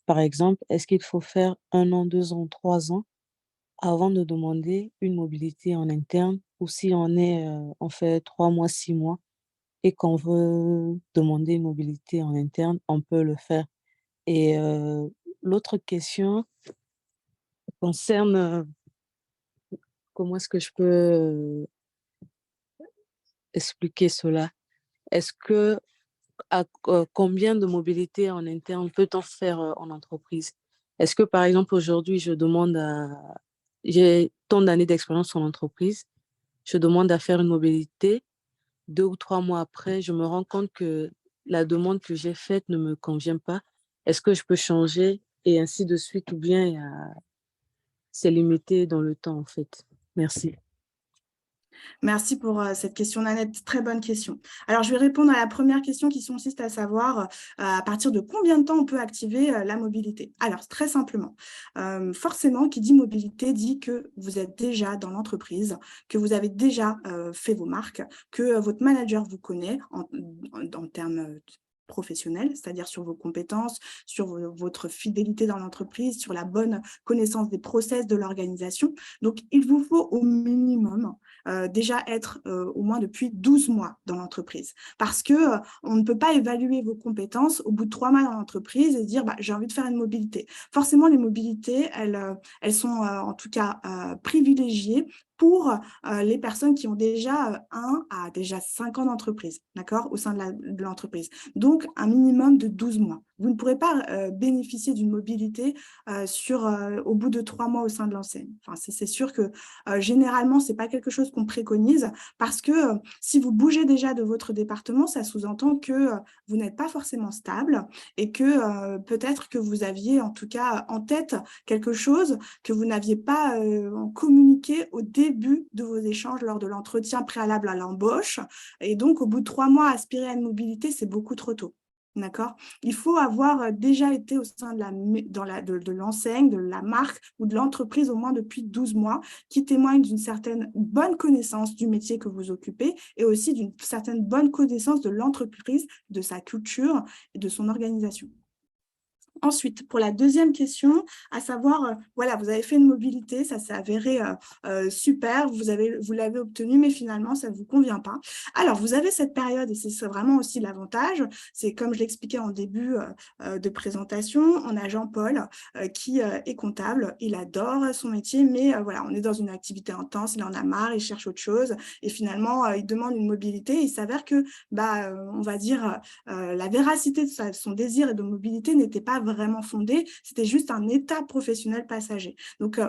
Par exemple, est-ce qu'il faut faire 1 an, 2 ans, 3 ans avant de demander une mobilité en interne, ou si on fait 3 mois, 6 mois et qu'on veut demander une mobilité en interne, on peut le faire? Et l'autre question concerne comment est-ce que je peux expliquer cela? Est-ce que combien de mobilité en interne peut-on faire en entreprise? Est-ce que par exemple aujourd'hui j'ai tant d'années d'expérience en entreprise, je demande à faire une mobilité, 2 ou 3 mois après, je me rends compte que la demande que j'ai faite ne me convient pas. Est-ce que je peux changer et ainsi de suite, ou bien c'est limité dans le temps en fait? Merci. Merci pour cette question, Nanette. Très bonne question. Alors, je vais répondre à la première question qui consiste à savoir à partir de combien de temps on peut activer la mobilité. Alors, très simplement, forcément, qui dit mobilité dit que vous êtes déjà dans l'entreprise, que vous avez déjà fait vos marques, que votre manager vous connaît en termes professionnels, c'est-à-dire sur vos compétences, sur votre fidélité dans l'entreprise, sur la bonne connaissance des process de l'organisation. Donc, il vous faut au minimum déjà être au moins depuis 12 mois dans l'entreprise. Parce qu'on ne peut pas évaluer vos compétences au bout de 3 mois dans l'entreprise et dire j'ai envie de faire une mobilité. Forcément, les mobilités, elles sont en tout cas privilégiées pour les personnes qui ont déjà 1 à déjà 5 ans d'entreprise, d'accord, au sein de l'entreprise. Donc, un minimum de 12 mois. Vous ne pourrez pas bénéficier d'une mobilité au bout de 3 mois au sein de l'enseigne. Enfin, c'est sûr que généralement, ce n'est pas quelque chose qu'on préconise parce que si vous bougez déjà de votre département, ça sous-entend que vous n'êtes pas forcément stable et que peut-être que vous aviez en tout cas en tête quelque chose que vous n'aviez pas communiqué au début de vos échanges lors de l'entretien préalable à l'embauche. Et donc, au bout de 3 mois, aspirer à une mobilité, c'est beaucoup trop tôt. D'accord? Il faut avoir déjà été au sein de l'enseigne, de la marque ou de l'entreprise au moins depuis 12 mois, qui témoigne d'une certaine bonne connaissance du métier que vous occupez et aussi d'une certaine bonne connaissance de l'entreprise, de sa culture et de son organisation. Ensuite, pour la deuxième question, à savoir, voilà, vous avez fait une mobilité, ça s'est avéré super, vous l'avez obtenu, mais finalement, ça ne vous convient pas. Alors, vous avez cette période, et c'est vraiment aussi l'avantage, c'est comme je l'expliquais en début de présentation, on a Jean-Paul qui est comptable, il adore son métier, mais voilà, on est dans une activité intense, il en a marre, il cherche autre chose, et finalement, il demande une mobilité, il s'avère que, on va dire, la véracité de son désir et de mobilité n'était pas vraiment fondé, c'était juste un état professionnel passager. Donc,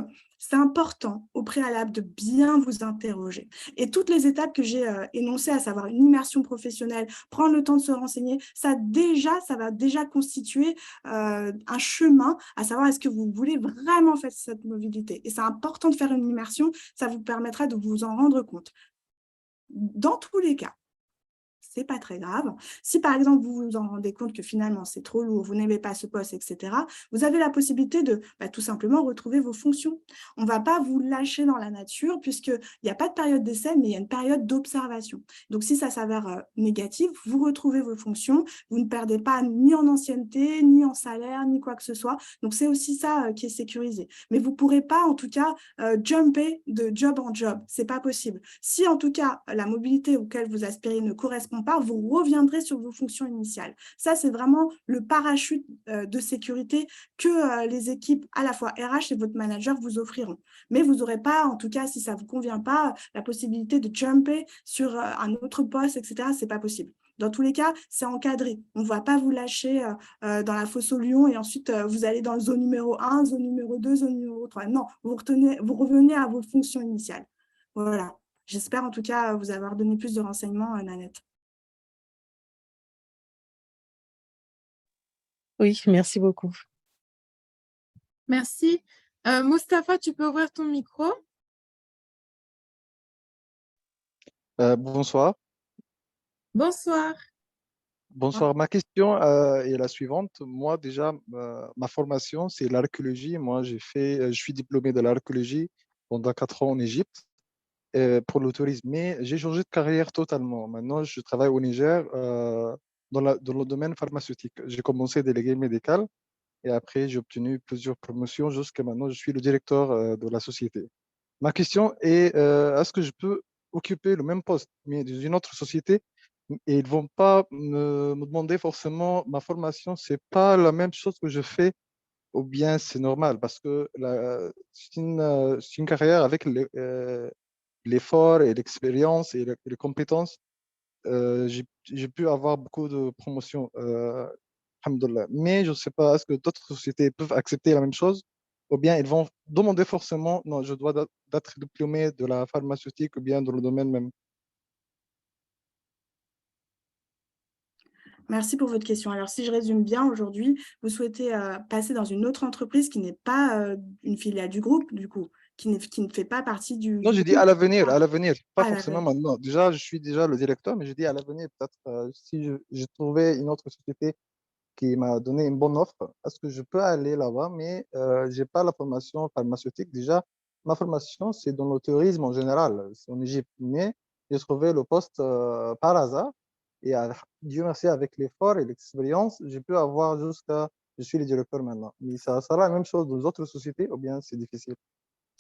c'est important au préalable de bien vous interroger. Et toutes les étapes que j'ai énoncées, à savoir une immersion professionnelle, prendre le temps de se renseigner, ça va déjà constituer un chemin, à savoir est-ce que vous voulez vraiment faire cette mobilité. Et c'est important de faire une immersion, ça vous permettra de vous en rendre compte. Dans tous les cas, c'est pas très grave. Si par exemple, vous vous en rendez compte que finalement c'est trop lourd, vous n'aimez pas ce poste, etc., vous avez la possibilité de tout simplement retrouver vos fonctions. On ne va pas vous lâcher dans la nature puisqu'il n'y a pas de période d'essai, mais il y a une période d'observation. Donc, si ça s'avère négatif, vous retrouvez vos fonctions, vous ne perdez pas ni en ancienneté, ni en salaire, ni quoi que ce soit. Donc, c'est aussi ça qui est sécurisé. Mais vous ne pourrez pas, en tout cas, jumper de job en job. Ce n'est pas possible. Si, en tout cas, la mobilité auquel vous aspirez ne correspond pas, vous reviendrez sur vos fonctions initiales. Ça, c'est vraiment le parachute de sécurité que les équipes, à la fois RH et votre manager, vous offriront. Mais vous n'aurez pas, en tout cas, si ça ne vous convient pas, la possibilité de jumper sur un autre poste, etc. Ce n'est pas possible. Dans tous les cas, c'est encadré. On ne va pas vous lâcher dans la fosse au lion et ensuite vous allez dans le zone numéro 1, zone numéro 2, zone numéro 3. Non, vous revenez à vos fonctions initiales. Voilà. J'espère en tout cas vous avoir donné plus de renseignements, Nanette. Oui, merci beaucoup. Merci. Mustapha, tu peux ouvrir ton micro? Bonsoir. Bonsoir. Bonsoir. Ma question est la suivante. Moi, déjà, ma formation, c'est l'archéologie. Moi, je suis diplômé de l'archéologie pendant 4 ans en Égypte pour le tourisme. Mais j'ai changé de carrière totalement. Maintenant, je travaille au Niger dans le domaine pharmaceutique. J'ai commencé délégué médical et après, j'ai obtenu plusieurs promotions jusqu'à maintenant, je suis le directeur de la société. Ma question est, est-ce que je peux occuper le même poste, mais dans une autre société, et ils vont pas me demander forcément ma formation, c'est pas la même chose que je fais, ou bien c'est normal, parce que c'est une carrière avec l'effort et l'expérience et les compétences. J'ai pu avoir beaucoup de promotions, alhamdoulilah. Mais je ne sais pas, est-ce que d'autres sociétés peuvent accepter la même chose ou bien ils vont demander forcément, non, je dois d'être diplômé de la pharmaceutique ou bien dans le domaine même. Merci pour votre question. Alors, si je résume bien, aujourd'hui, vous souhaitez passer dans une autre entreprise qui n'est pas une filiale du groupe, du coup, qui ne fait pas partie du Non, je dis groupe. à l'avenir, pas À forcément l'avenir. maintenant. Déjà, je suis déjà le directeur, mais je dis à l'avenir, peut-être si j'ai trouvé une autre société qui m'a donné une bonne offre, est-ce que je peux aller là-bas, mais je n'ai pas la formation pharmaceutique. Déjà, ma formation, c'est dans le tourisme en général, c'est en Égypte, mais j'ai trouvé le poste par hasard, et Dieu merci, avec l'effort et l'expérience, j'ai pu avoir je suis le directeur maintenant. Mais ça sera la même chose dans les autres sociétés, ou bien c'est difficile?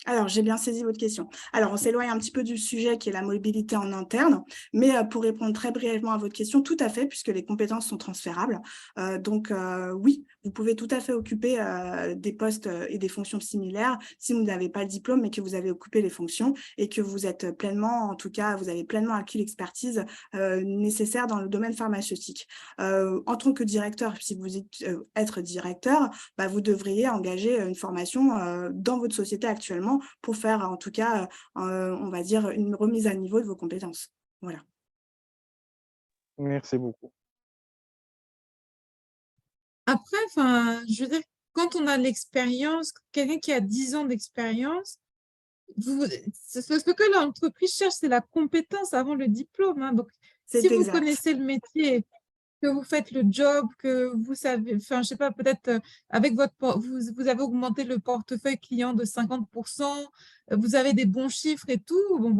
Alors, j'ai bien saisi votre question. Alors, on s'éloigne un petit peu du sujet qui est la mobilité en interne, mais pour répondre très brièvement à votre question, tout à fait, puisque les compétences sont transférables. Donc, oui, vous pouvez tout à fait occuper des postes et des fonctions similaires si vous n'avez pas le diplôme, mais que vous avez occupé les fonctions et que vous êtes pleinement, en tout cas, vous avez pleinement acquis l'expertise nécessaire dans le domaine pharmaceutique. En tant que directeur, si vous êtes directeur, vous devriez engager une formation dans votre société actuellement pour faire en tout cas, on va dire, une remise à niveau de vos compétences. Voilà. Merci beaucoup. Après, je veux dire, quand on a l'expérience, quelqu'un qui a 10 ans d'expérience, ce que l'entreprise cherche, c'est la compétence avant le diplôme, hein. Donc, si C'est vous exact. connaissez le métier, que vous faites le job, que vous savez, je sais pas, peut-être avec vous avez augmenté le portefeuille client de 50%, vous avez des bons chiffres et tout, bon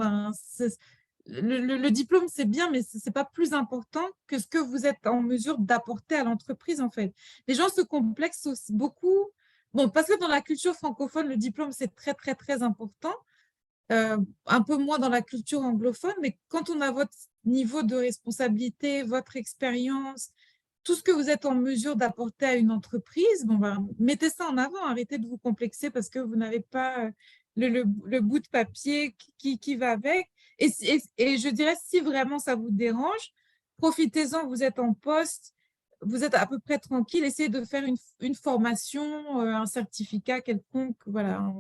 le diplôme, c'est bien, mais ce n'est pas plus important que ce que vous êtes en mesure d'apporter à l'entreprise, en fait. Les gens se complexent aussi beaucoup. Bon, parce que dans la culture francophone, le diplôme, c'est très, très, très important. Un peu moins dans la culture anglophone, mais quand on a votre niveau de responsabilité, votre expérience, tout ce que vous êtes en mesure d'apporter à une entreprise, mettez ça en avant, arrêtez de vous complexer parce que vous n'avez pas le bout de papier qui va avec. Et je dirais, si vraiment ça vous dérange, profitez-en, vous êtes en poste, vous êtes à peu près tranquille, essayez de faire une formation, un certificat quelconque, voilà,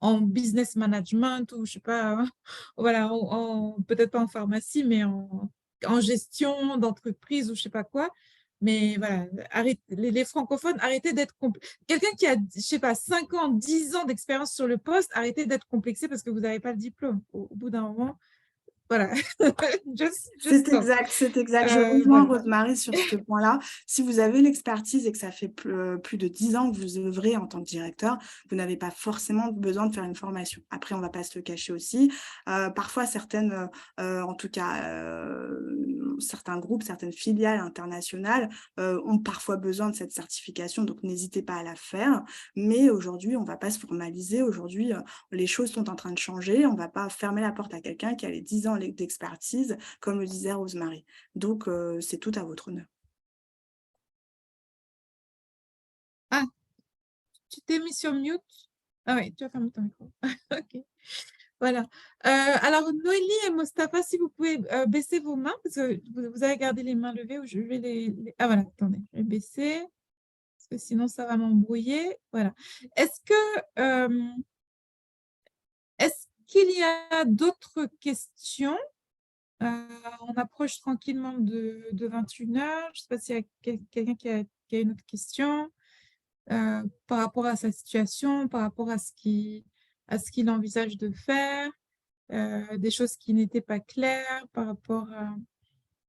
en business management ou je sais pas, voilà, peut-être pas en pharmacie, mais en gestion d'entreprise ou je sais pas quoi. Mais voilà, les francophones, arrêtez d'être quelqu'un qui a, je sais pas, 5 ans, 10 ans d'expérience sur le poste, arrêtez d'être complexé parce que vous n'avez pas le diplôme. Au bout d'un moment, voilà. Just C'est stop. exact, c'est exact. Je rejoins Voilà. Rosemary sur ce point-là. Si vous avez l'expertise et que ça fait plus de 10 ans que vous œuvrez en tant que directeur, vous n'avez pas forcément besoin de faire une formation. Après, on ne va pas se le cacher aussi. Parfois, certaines, en tout cas, certains groupes, certaines filiales internationales ont parfois besoin de cette certification, donc n'hésitez pas à la faire. Mais aujourd'hui, on ne va pas se formaliser. Aujourd'hui, les choses sont en train de changer. On ne va pas fermer la porte à quelqu'un qui a les 10 ans d'expertise, comme le disait Rosemary. Donc, c'est tout à votre honneur. Ah, tu t'es mis sur mute? Ah oui, tu as fermé ton micro. OK. Voilà. Alors, Noélie et Mustapha, si vous pouvez baisser vos mains, parce que vous avez gardé les mains levées, ou je vais Ah voilà, attendez, je vais baisser, parce que sinon ça va m'embrouiller. Voilà. Est-ce qu'il y a d'autres questions? On approche tranquillement de 21h. Je ne sais pas s'il y a quelqu'un qui a une autre question par rapport à sa situation, par rapport à ce qu'il envisage de faire. Des choses qui n'étaient pas claires par rapport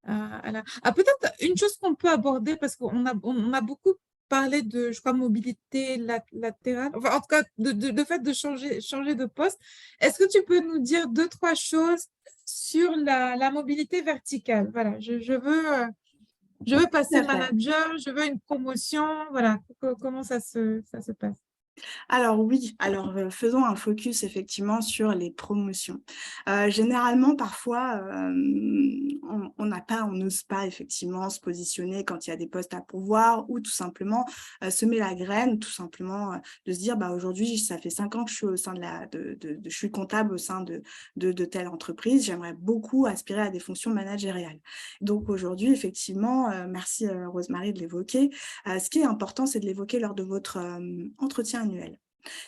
à la… Ah, peut-être une chose qu'on peut aborder, parce qu'on a beaucoup parlé de, je crois, mobilité latérale, enfin, en tout cas, de fait de changer de poste. Est-ce que tu peux nous dire 2-3 choses sur la mobilité verticale? Voilà, je veux passer manager, je veux une promotion, voilà, comment ça se passe? Alors oui, alors faisons un focus effectivement sur les promotions. Généralement, parfois, on n'ose pas effectivement se positionner quand il y a des postes à pourvoir, ou tout simplement semer la graine, tout simplement de se dire, bah, aujourd'hui, ça fait 5 ans que je suis au sein je suis comptable au sein de telle entreprise, j'aimerais beaucoup aspirer à des fonctions managériales. Donc aujourd'hui, effectivement, merci Rosemary de l'évoquer, ce qui est important, c'est de l'évoquer lors de votre entretien annuel.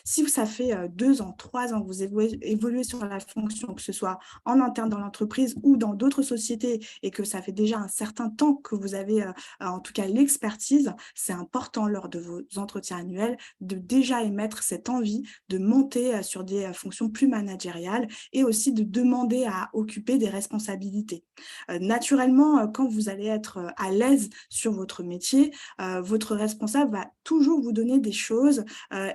Si ça fait 2 ans, 3 ans que vous évoluez sur la fonction, que ce soit en interne dans l'entreprise ou dans d'autres sociétés, et que ça fait déjà un certain temps que vous avez en tout cas l'expertise, c'est important lors de vos entretiens annuels de déjà émettre cette envie de monter sur des fonctions plus managériales, et aussi de demander à occuper des responsabilités. Naturellement, quand vous allez être à l'aise sur votre métier, votre responsable va toujours vous donner des choses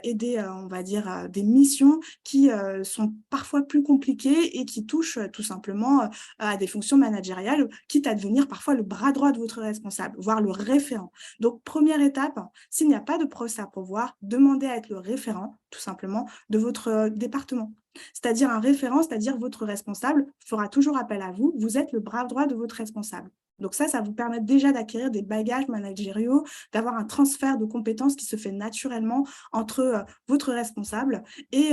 et on va dire, des missions qui sont parfois plus compliquées et qui touchent tout simplement à des fonctions managériales, quitte à devenir parfois le bras droit de votre responsable, voire le référent. Donc, première étape, s'il n'y a pas de poste à pourvoir, demandez à être le référent, tout simplement, de votre département. C'est-à-dire un référent, c'est-à-dire votre responsable fera toujours appel à vous, vous êtes le bras droit de votre responsable. Donc ça vous permet déjà d'acquérir des bagages managériaux, d'avoir un transfert de compétences qui se fait naturellement entre votre responsable et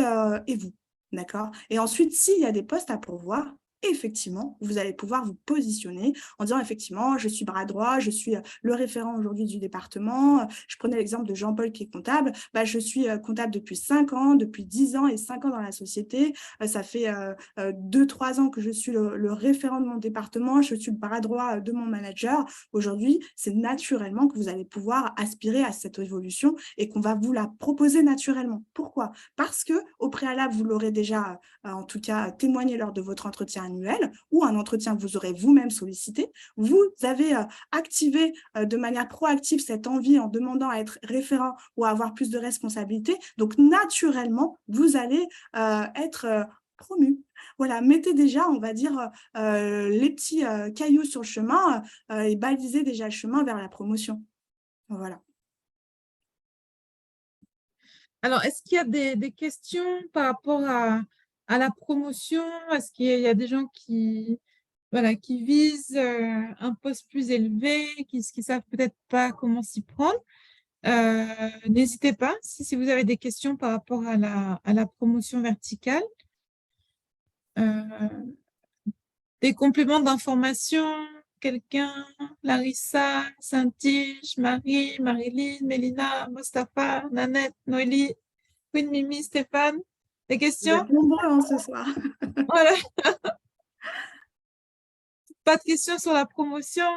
vous, d'accord? Et ensuite, s'il y a des postes à pourvoir, effectivement, vous allez pouvoir vous positionner en disant effectivement, je suis bras droit, je suis le référent aujourd'hui du département. Je prenais l'exemple de Jean-Paul qui est comptable. Bah, je suis comptable depuis 5 ans, depuis 10 ans et 5 ans dans la société. Ça fait 2-3 ans que je suis le référent de mon département. Je suis le bras droit de mon manager. Aujourd'hui, c'est naturellement que vous allez pouvoir aspirer à cette évolution et qu'on va vous la proposer naturellement. Pourquoi? Parce qu'au préalable, vous l'aurez déjà, en tout cas, témoigné lors de votre entretien annuel ou un entretien que vous aurez vous-même sollicité. Vous avez activé de manière proactive cette envie en demandant à être référent ou à avoir plus de responsabilités. Donc, naturellement, vous allez être promu. Voilà, mettez déjà, on va dire, les petits cailloux sur le chemin et balisez déjà le chemin vers la promotion. Voilà. Alors, est-ce qu'il y a des questions par rapport à la promotion? Est-ce qu'il y a des gens qui visent un poste plus élevé, qui ne savent peut-être pas comment s'y prendre? N'hésitez pas si vous avez des questions par rapport à la promotion verticale. Des compléments d'information quelqu'un? Larissa, Saint-Tige, Marie, Marilyn, Mélina, Mustapha, Nanette, Noélie, Queen Mimi, Stéphane. Des Vous questions? êtes nombreux hein, ce soir. Voilà. Pas de questions sur la promotion?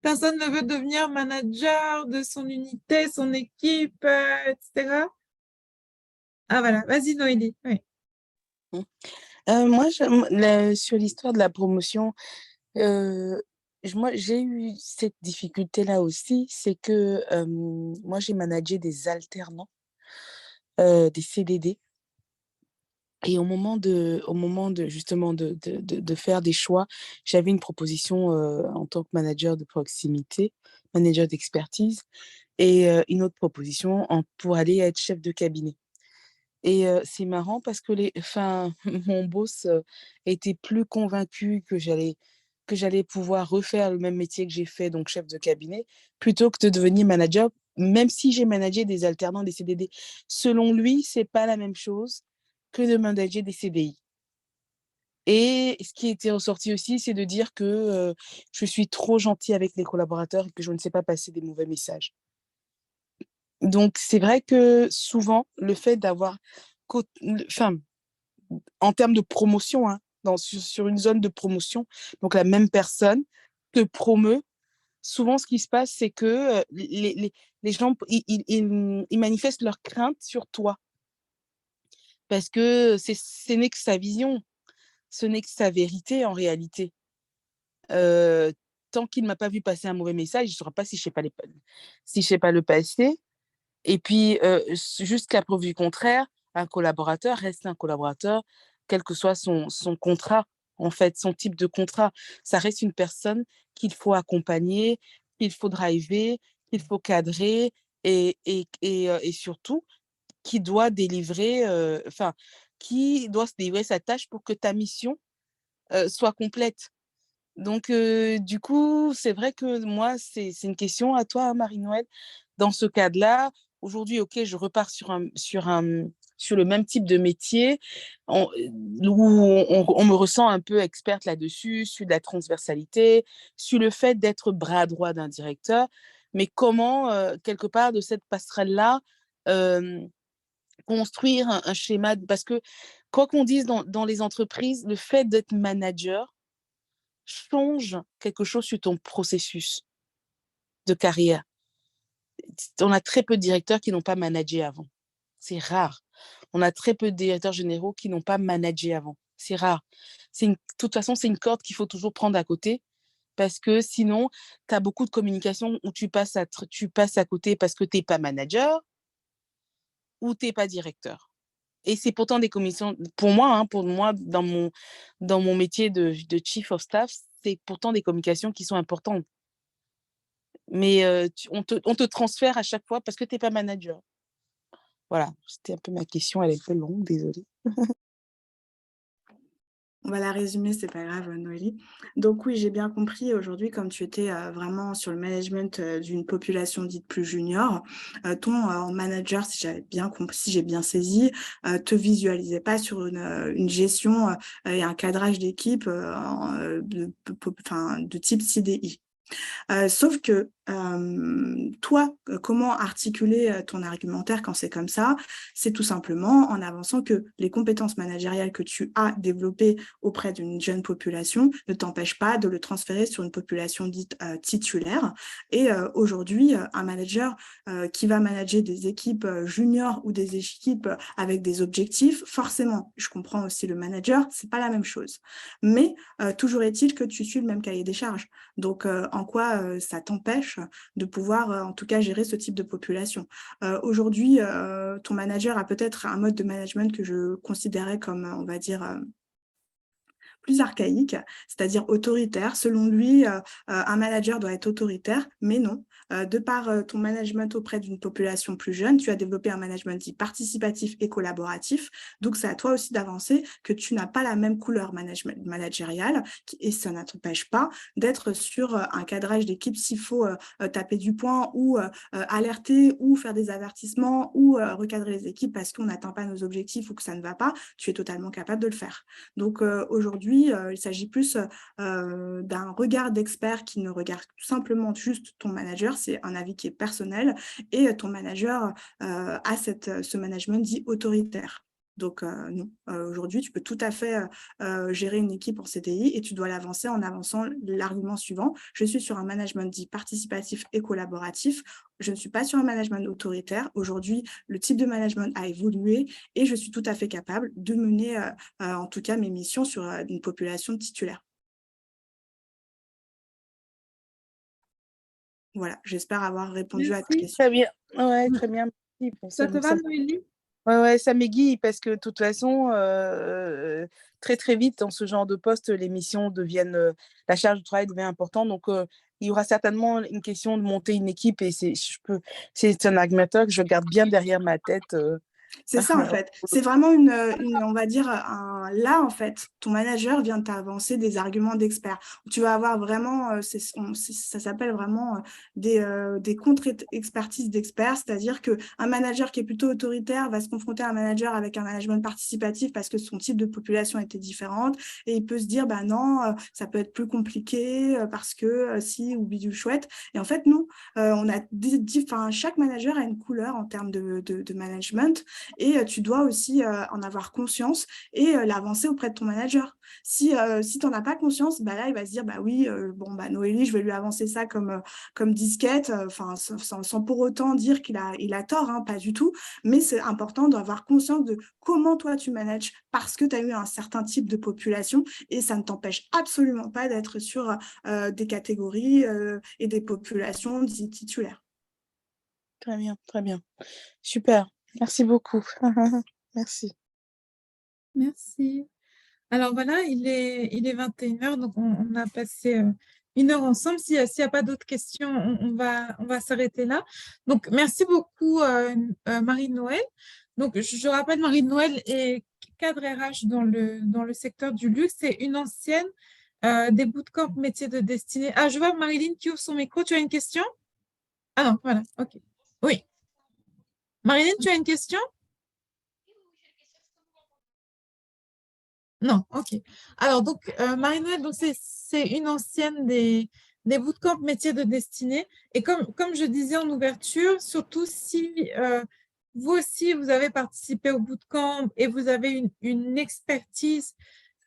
Personne ne veut devenir manager de son unité, son équipe, etc. Ah voilà, vas-y Noélie. Oui. Moi, sur l'histoire de la promotion, moi, j'ai eu cette difficulté-là aussi, c'est que moi, j'ai managé des alternants, des CDD. Et au moment de justement de faire des choix, j'avais une proposition en tant que manager de proximité, manager d'expertise, et une autre proposition pour aller être chef de cabinet. Et c'est marrant parce que mon boss était plus convaincu que j'allais pouvoir refaire le même métier que j'ai fait, donc chef de cabinet, plutôt que de devenir manager, même si j'ai managé des alternants, des CDD. Selon lui, c'est pas la même chose que de manager des CDI. Et ce qui était ressorti aussi, c'est de dire que je suis trop gentille avec les collaborateurs et que je ne sais pas passer des mauvais messages. Donc, c'est vrai que souvent, le fait d'avoir, en termes de promotion, hein, sur une zone de promotion, donc la même personne te promeut, souvent ce qui se passe, c'est que les gens, ils manifestent leur crainte sur toi parce que ce n'est que sa vision, ce n'est que sa vérité en réalité. Tant qu'il ne m'a pas vu passer un mauvais message, il ne saura pas si je ne sais pas le passer. Et puis, jusqu'à preuve du contraire, un collaborateur reste un collaborateur, quel que soit son contrat, en fait, son type de contrat. Ça reste une personne qu'il faut accompagner, qu'il faut driver, qu'il faut cadrer et surtout qui doit délivrer, qui doit se délivrer sa tâche pour que ta mission soit complète. Donc, du coup, c'est vrai que moi, c'est une question à toi, Marie-Noël. Dans ce cadre-là, aujourd'hui, OK, je repars sur le même type de métier où on me ressent un peu experte là-dessus, sur de la transversalité, sur le fait d'être bras droit d'un directeur. Mais comment, quelque part, de cette passerelle-là, construire un schéma parce que, quoi qu'on dise dans les entreprises, le fait d'être manager change quelque chose sur ton processus de carrière. On a très peu de directeurs qui n'ont pas managé avant. C'est rare. On a très peu de directeurs généraux qui n'ont pas managé avant. C'est rare. De toute façon, c'est une corde qu'il faut toujours prendre à côté parce que sinon, tu as beaucoup de communication où tu passes à côté parce que tu n'es pas manager ou tu n'es pas directeur. Et c'est pourtant des commissions, pour moi, dans mon métier de chief of staff, c'est pourtant des communications qui sont importantes. Mais on te transfère à chaque fois parce que tu n'es pas manager. Voilà, c'était un peu ma question, elle est un peu longue, désolée. On va la résumer, c'est pas grave, Noélie. Donc oui, j'ai bien compris aujourd'hui, comme tu étais vraiment sur le management d'une population dite plus junior, ton manager, si j'ai bien compris, si j'ai bien saisi, te visualisait pas sur une gestion et un cadrage d'équipe de type CDI. Sauf que toi, comment articuler ton argumentaire quand c'est comme ça? C'est tout simplement en avançant que les compétences managériales que tu as développées auprès d'une jeune population ne t'empêchent pas de le transférer sur une population dite titulaire. Et aujourd'hui, un manager qui va manager des équipes juniors ou des équipes avec des objectifs, forcément, je comprends aussi le manager, c'est pas la même chose. Mais toujours est-il que tu suis le même cahier des charges. Donc, en quoi ça t'empêche de pouvoir, en tout cas, gérer ce type de population. Aujourd'hui, ton manager a peut-être un mode de management que je considérais comme, on va dire, plus archaïque, c'est-à-dire autoritaire. Selon lui, un manager doit être autoritaire, mais non. de par ton management auprès d'une population plus jeune, tu as développé un management dit participatif et collaboratif. Donc, c'est à toi aussi d'avancer que tu n'as pas la même couleur managériale et ça ne t'empêche pas d'être sur un cadrage d'équipe s'il faut taper du poing ou alerter ou faire des avertissements ou recadrer les équipes parce qu'on n'atteint pas nos objectifs ou que ça ne va pas, tu es totalement capable de le faire. Donc aujourd'hui, il s'agit plus d'un regard d'expert qui ne regarde tout simplement juste ton manager, c'est un avis qui est personnel et ton manager a ce management dit autoritaire. Donc, non, aujourd'hui, tu peux tout à fait gérer une équipe en CDI et tu dois l'avancer en avançant l'argument suivant. Je suis sur un management dit participatif et collaboratif. Je ne suis pas sur un management autoritaire. Aujourd'hui, le type de management a évolué et je suis tout à fait capable de mener, en tout cas, mes missions sur une population de titulaires. Voilà, j'espère avoir répondu à ta Merci. question. Très bien. Ouais, très bien. Merci pour Ça te va, Noélie? Ouais, ça m'aiguille parce que de toute façon, très très vite dans ce genre de poste, les missions deviennent, la charge de travail devient importante. Donc, il y aura certainement une question de monter une équipe et c'est un argumentaire que je garde bien derrière ma tête. C'est ça, en fait. C'est vraiment on va dire, là, en fait, ton manager vient t'avancer des arguments d'experts. Tu vas avoir vraiment, ça s'appelle vraiment des contre-expertises d'experts, c'est-à-dire qu'un manager qui est plutôt autoritaire va se confronter à un manager avec un management participatif parce que son type de population était différente et il peut se dire, bah non, ça peut être plus compliqué parce que si ou bidule chouette. Et en fait, non, on a chaque manager a une couleur en termes de management. Et tu dois aussi en avoir conscience et l'avancer auprès de ton manager. Si tu n'en as pas conscience, bah là, il va se dire, bah oui, Noélie, je vais lui avancer ça comme disquette, sans pour autant dire qu'il a tort, hein, pas du tout. Mais c'est important d'avoir conscience de comment toi, tu manages parce que tu as eu un certain type de population et ça ne t'empêche absolument pas d'être sur des catégories et des populations titulaires. Très bien, très bien. Super. Merci beaucoup. Merci. Merci. Alors voilà, il est 21h, donc on a passé 1 heure ensemble. S'il n'y a pas d'autres questions, on va s'arrêter là. Donc, merci beaucoup, Marie-Noël. Donc, je rappelle, Marie-Noël est cadre RH dans le secteur du luxe. C'est une ancienne des bootcamps métiers de destinée. Ah, je vois Marilyn qui ouvre son micro. Tu as une question? Ah non, voilà, OK. Oui. Marilyn, tu as une question? Non, OK. Alors, donc, Marie-Noël, c'est une ancienne des bootcamps métiers de destinée. Et comme je disais en ouverture, surtout si vous aussi, vous avez participé au bootcamp et vous avez une expertise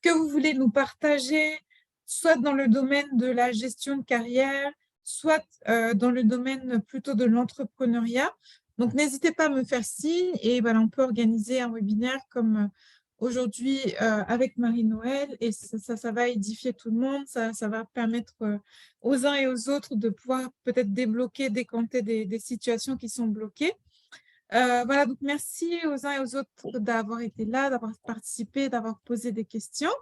que vous voulez nous partager, soit dans le domaine de la gestion de carrière, soit dans le domaine plutôt de l'entrepreneuriat. Donc, n'hésitez pas à me faire signe et voilà, on peut organiser un webinaire comme aujourd'hui avec Marie-Noël et ça va édifier tout le monde, ça va permettre aux uns et aux autres de pouvoir peut-être débloquer, décanter des situations qui sont bloquées. Voilà, donc merci aux uns et aux autres d'avoir été là, d'avoir participé, d'avoir posé des questions.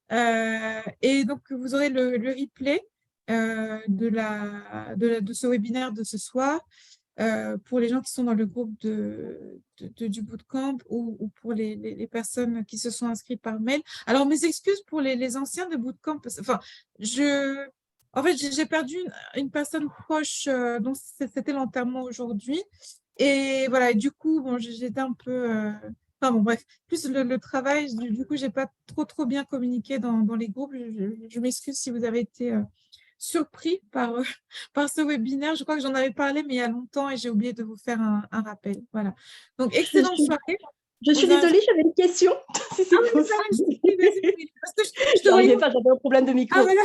Et donc, vous aurez le replay de ce webinaire de ce soir. Pour les gens qui sont dans le groupe du bootcamp ou pour les personnes qui se sont inscrites par mail. Alors, mes excuses pour les anciens de bootcamp. En fait, j'ai perdu une personne proche dont c'était l'enterrement aujourd'hui. Et voilà, du coup, bon, j'étais un peu... Enfin bon, bref, plus le travail, du coup, je n'ai pas trop bien communiqué dans les groupes. Je m'excuse si vous avez été... surpris par ce webinaire. Je crois que j'en avais parlé, mais il y a longtemps, et j'ai oublié de vous faire un rappel. Voilà. Donc, excellente soirée. Je suis désolée, j'avais une question. Si c'est possible. Parce que je n'arrivais pas, j'avais un problème de micro. Ah, voilà.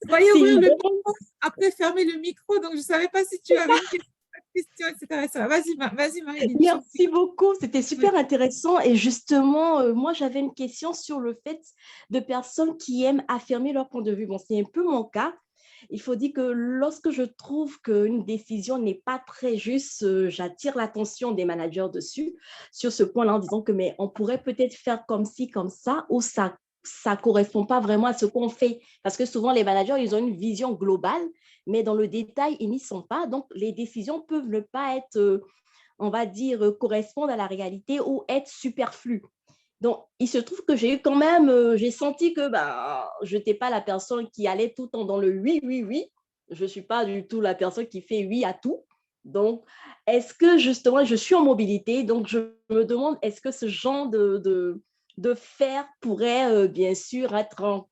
Vous voyez ouvrir le micro, après fermer le micro, donc je ne savais pas si tu avais une question, etc. Vas-y, Marie. Merci beaucoup, c'était super intéressant. Et justement, moi, j'avais une question sur le fait de personnes qui aiment affirmer leur point de vue. Bon, c'est un peu mon cas. Il faut dire que lorsque je trouve qu'une décision n'est pas très juste, j'attire l'attention des managers dessus, sur ce point-là, en disant que mais on pourrait peut-être faire comme ci, comme ça, ou ça ne correspond pas vraiment à ce qu'on fait. Parce que souvent, les managers, ils ont une vision globale, mais dans le détail, ils n'y sont pas. Donc, les décisions peuvent ne pas être, on va dire, correspondre à la réalité ou être superflues. Donc, il se trouve que j'ai eu quand même, j'ai senti que je n'étais pas la personne qui allait tout le temps dans le oui, oui, oui. Je ne suis pas du tout la personne qui fait oui à tout. Donc, est-ce que justement, je suis en mobilité, donc je me demande, est-ce que ce genre de faire pourrait bien sûr être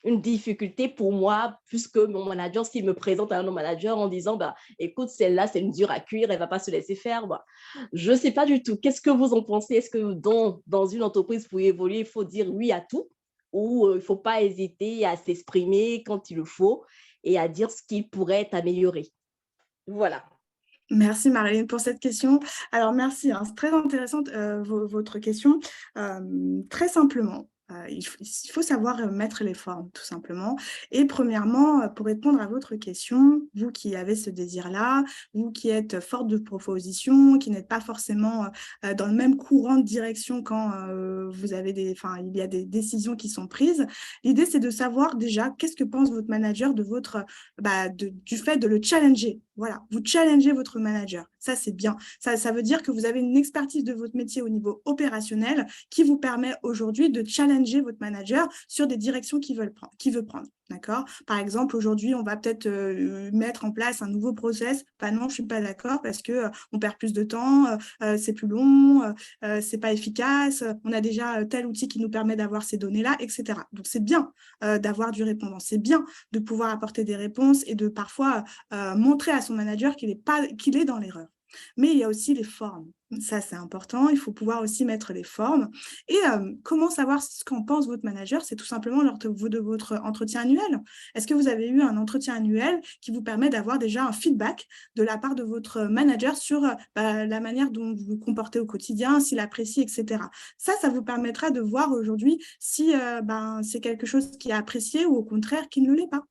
une difficulté pour moi, puisque mon manager, s'il me présente à un autre manager en disant, écoute, celle-là, c'est une dure à cuire, elle ne va pas se laisser faire. Je ne sais pas du tout. Qu'est-ce que vous en pensez? Est-ce que dans une entreprise, pour évoluer, il faut dire oui à tout ou il ne faut pas hésiter à s'exprimer quand il le faut et à dire ce qui pourrait être amélioré? Voilà. Merci Marilyn pour cette question. Alors merci, c'est très intéressante votre question. Très simplement, il faut savoir mettre les formes tout simplement. Et premièrement, pour répondre à votre question, vous qui avez ce désir-là, vous qui êtes forte de propositions, qui n'êtes pas forcément dans le même courant de direction quand il y a des décisions qui sont prises, l'idée c'est de savoir déjà qu'est-ce que pense votre manager de du fait de le challenger. Voilà, vous challengez votre manager. Ça, c'est bien. Ça veut dire que vous avez une expertise de votre métier au niveau opérationnel qui vous permet aujourd'hui de challenger votre manager sur des directions qu'il veut prendre. D'accord ? Par exemple, aujourd'hui, on va peut-être mettre en place un nouveau process. Non, je ne suis pas d'accord parce qu'on perd plus de temps, c'est plus long, c'est pas efficace, on a déjà tel outil qui nous permet d'avoir ces données-là, etc. Donc, c'est bien d'avoir du répondant. C'est bien de pouvoir apporter des réponses et de parfois montrer à son manager qu'il est dans l'erreur. Mais il y a aussi les formes. Ça, c'est important. Il faut pouvoir aussi mettre les formes. Et comment savoir ce qu'en pense votre manager? C'est tout simplement lors de votre entretien annuel. Est-ce que vous avez eu un entretien annuel qui vous permet d'avoir déjà un feedback de la part de votre manager sur la manière dont vous vous comportez au quotidien, s'il apprécie, etc. Ça vous permettra de voir aujourd'hui si c'est quelque chose qui est apprécié ou au contraire qui ne l'est pas.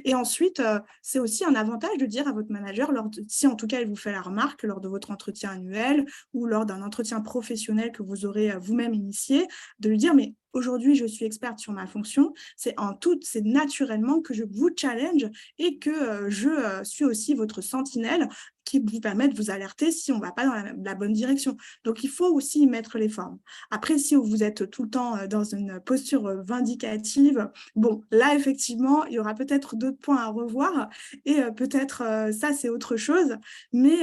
Et ensuite, c'est aussi un avantage de dire à votre manager, si en tout cas il vous fait la remarque lors de votre entretien annuel ou lors d'un entretien professionnel que vous aurez vous-même initié, de lui dire, mais aujourd'hui, je suis experte sur ma fonction, c'est naturellement que je vous challenge et que je suis aussi votre sentinelle qui vous permet de vous alerter si on ne va pas dans la bonne direction. Donc, il faut aussi y mettre les formes. Après, si vous êtes tout le temps dans une posture vindicative, bon, là, effectivement, il y aura peut-être d'autres points à revoir et peut-être ça, c'est autre chose, mais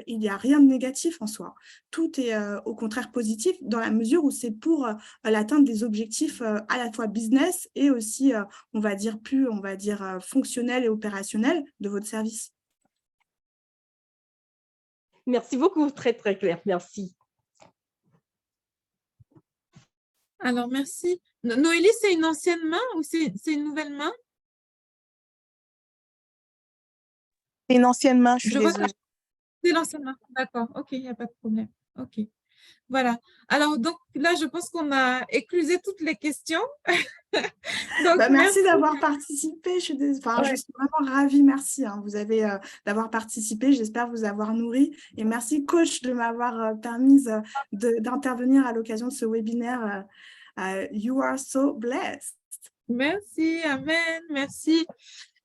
il n'y a rien de négatif en soi. Tout est au contraire positif dans la mesure où c'est pour l'atteinte des objectifs à la fois business et aussi, on va dire, fonctionnels et opérationnels de votre service. Merci beaucoup, très, très clair. Merci. Alors, merci. Noélie, c'est une ancienne main ou c'est une nouvelle main? C'est une ancienne main, je suis vois désolée. C'est l'ancienne main. D'accord, ok, il n'y a pas de problème. Ok, voilà. Alors, donc là, je pense qu'on a éclusé toutes les questions. Donc, merci d'avoir participé. Je suis vraiment ravie. Merci d'avoir participé. J'espère vous avoir nourri. Et merci, coach, de m'avoir permise d'intervenir à l'occasion de ce webinaire. You are so blessed. Merci, amen, merci.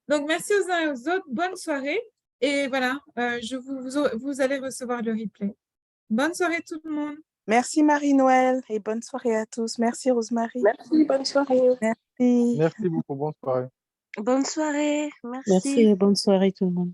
Donc, merci aux uns et aux autres. Bonne soirée. Et voilà, vous allez recevoir le replay. Bonne soirée tout le monde. Merci Marie-Noël et bonne soirée à tous. Merci Rosemary. Merci, bonne soirée. Merci. Merci beaucoup. Bonne soirée. Bonne soirée. Merci. Merci et bonne soirée tout le monde.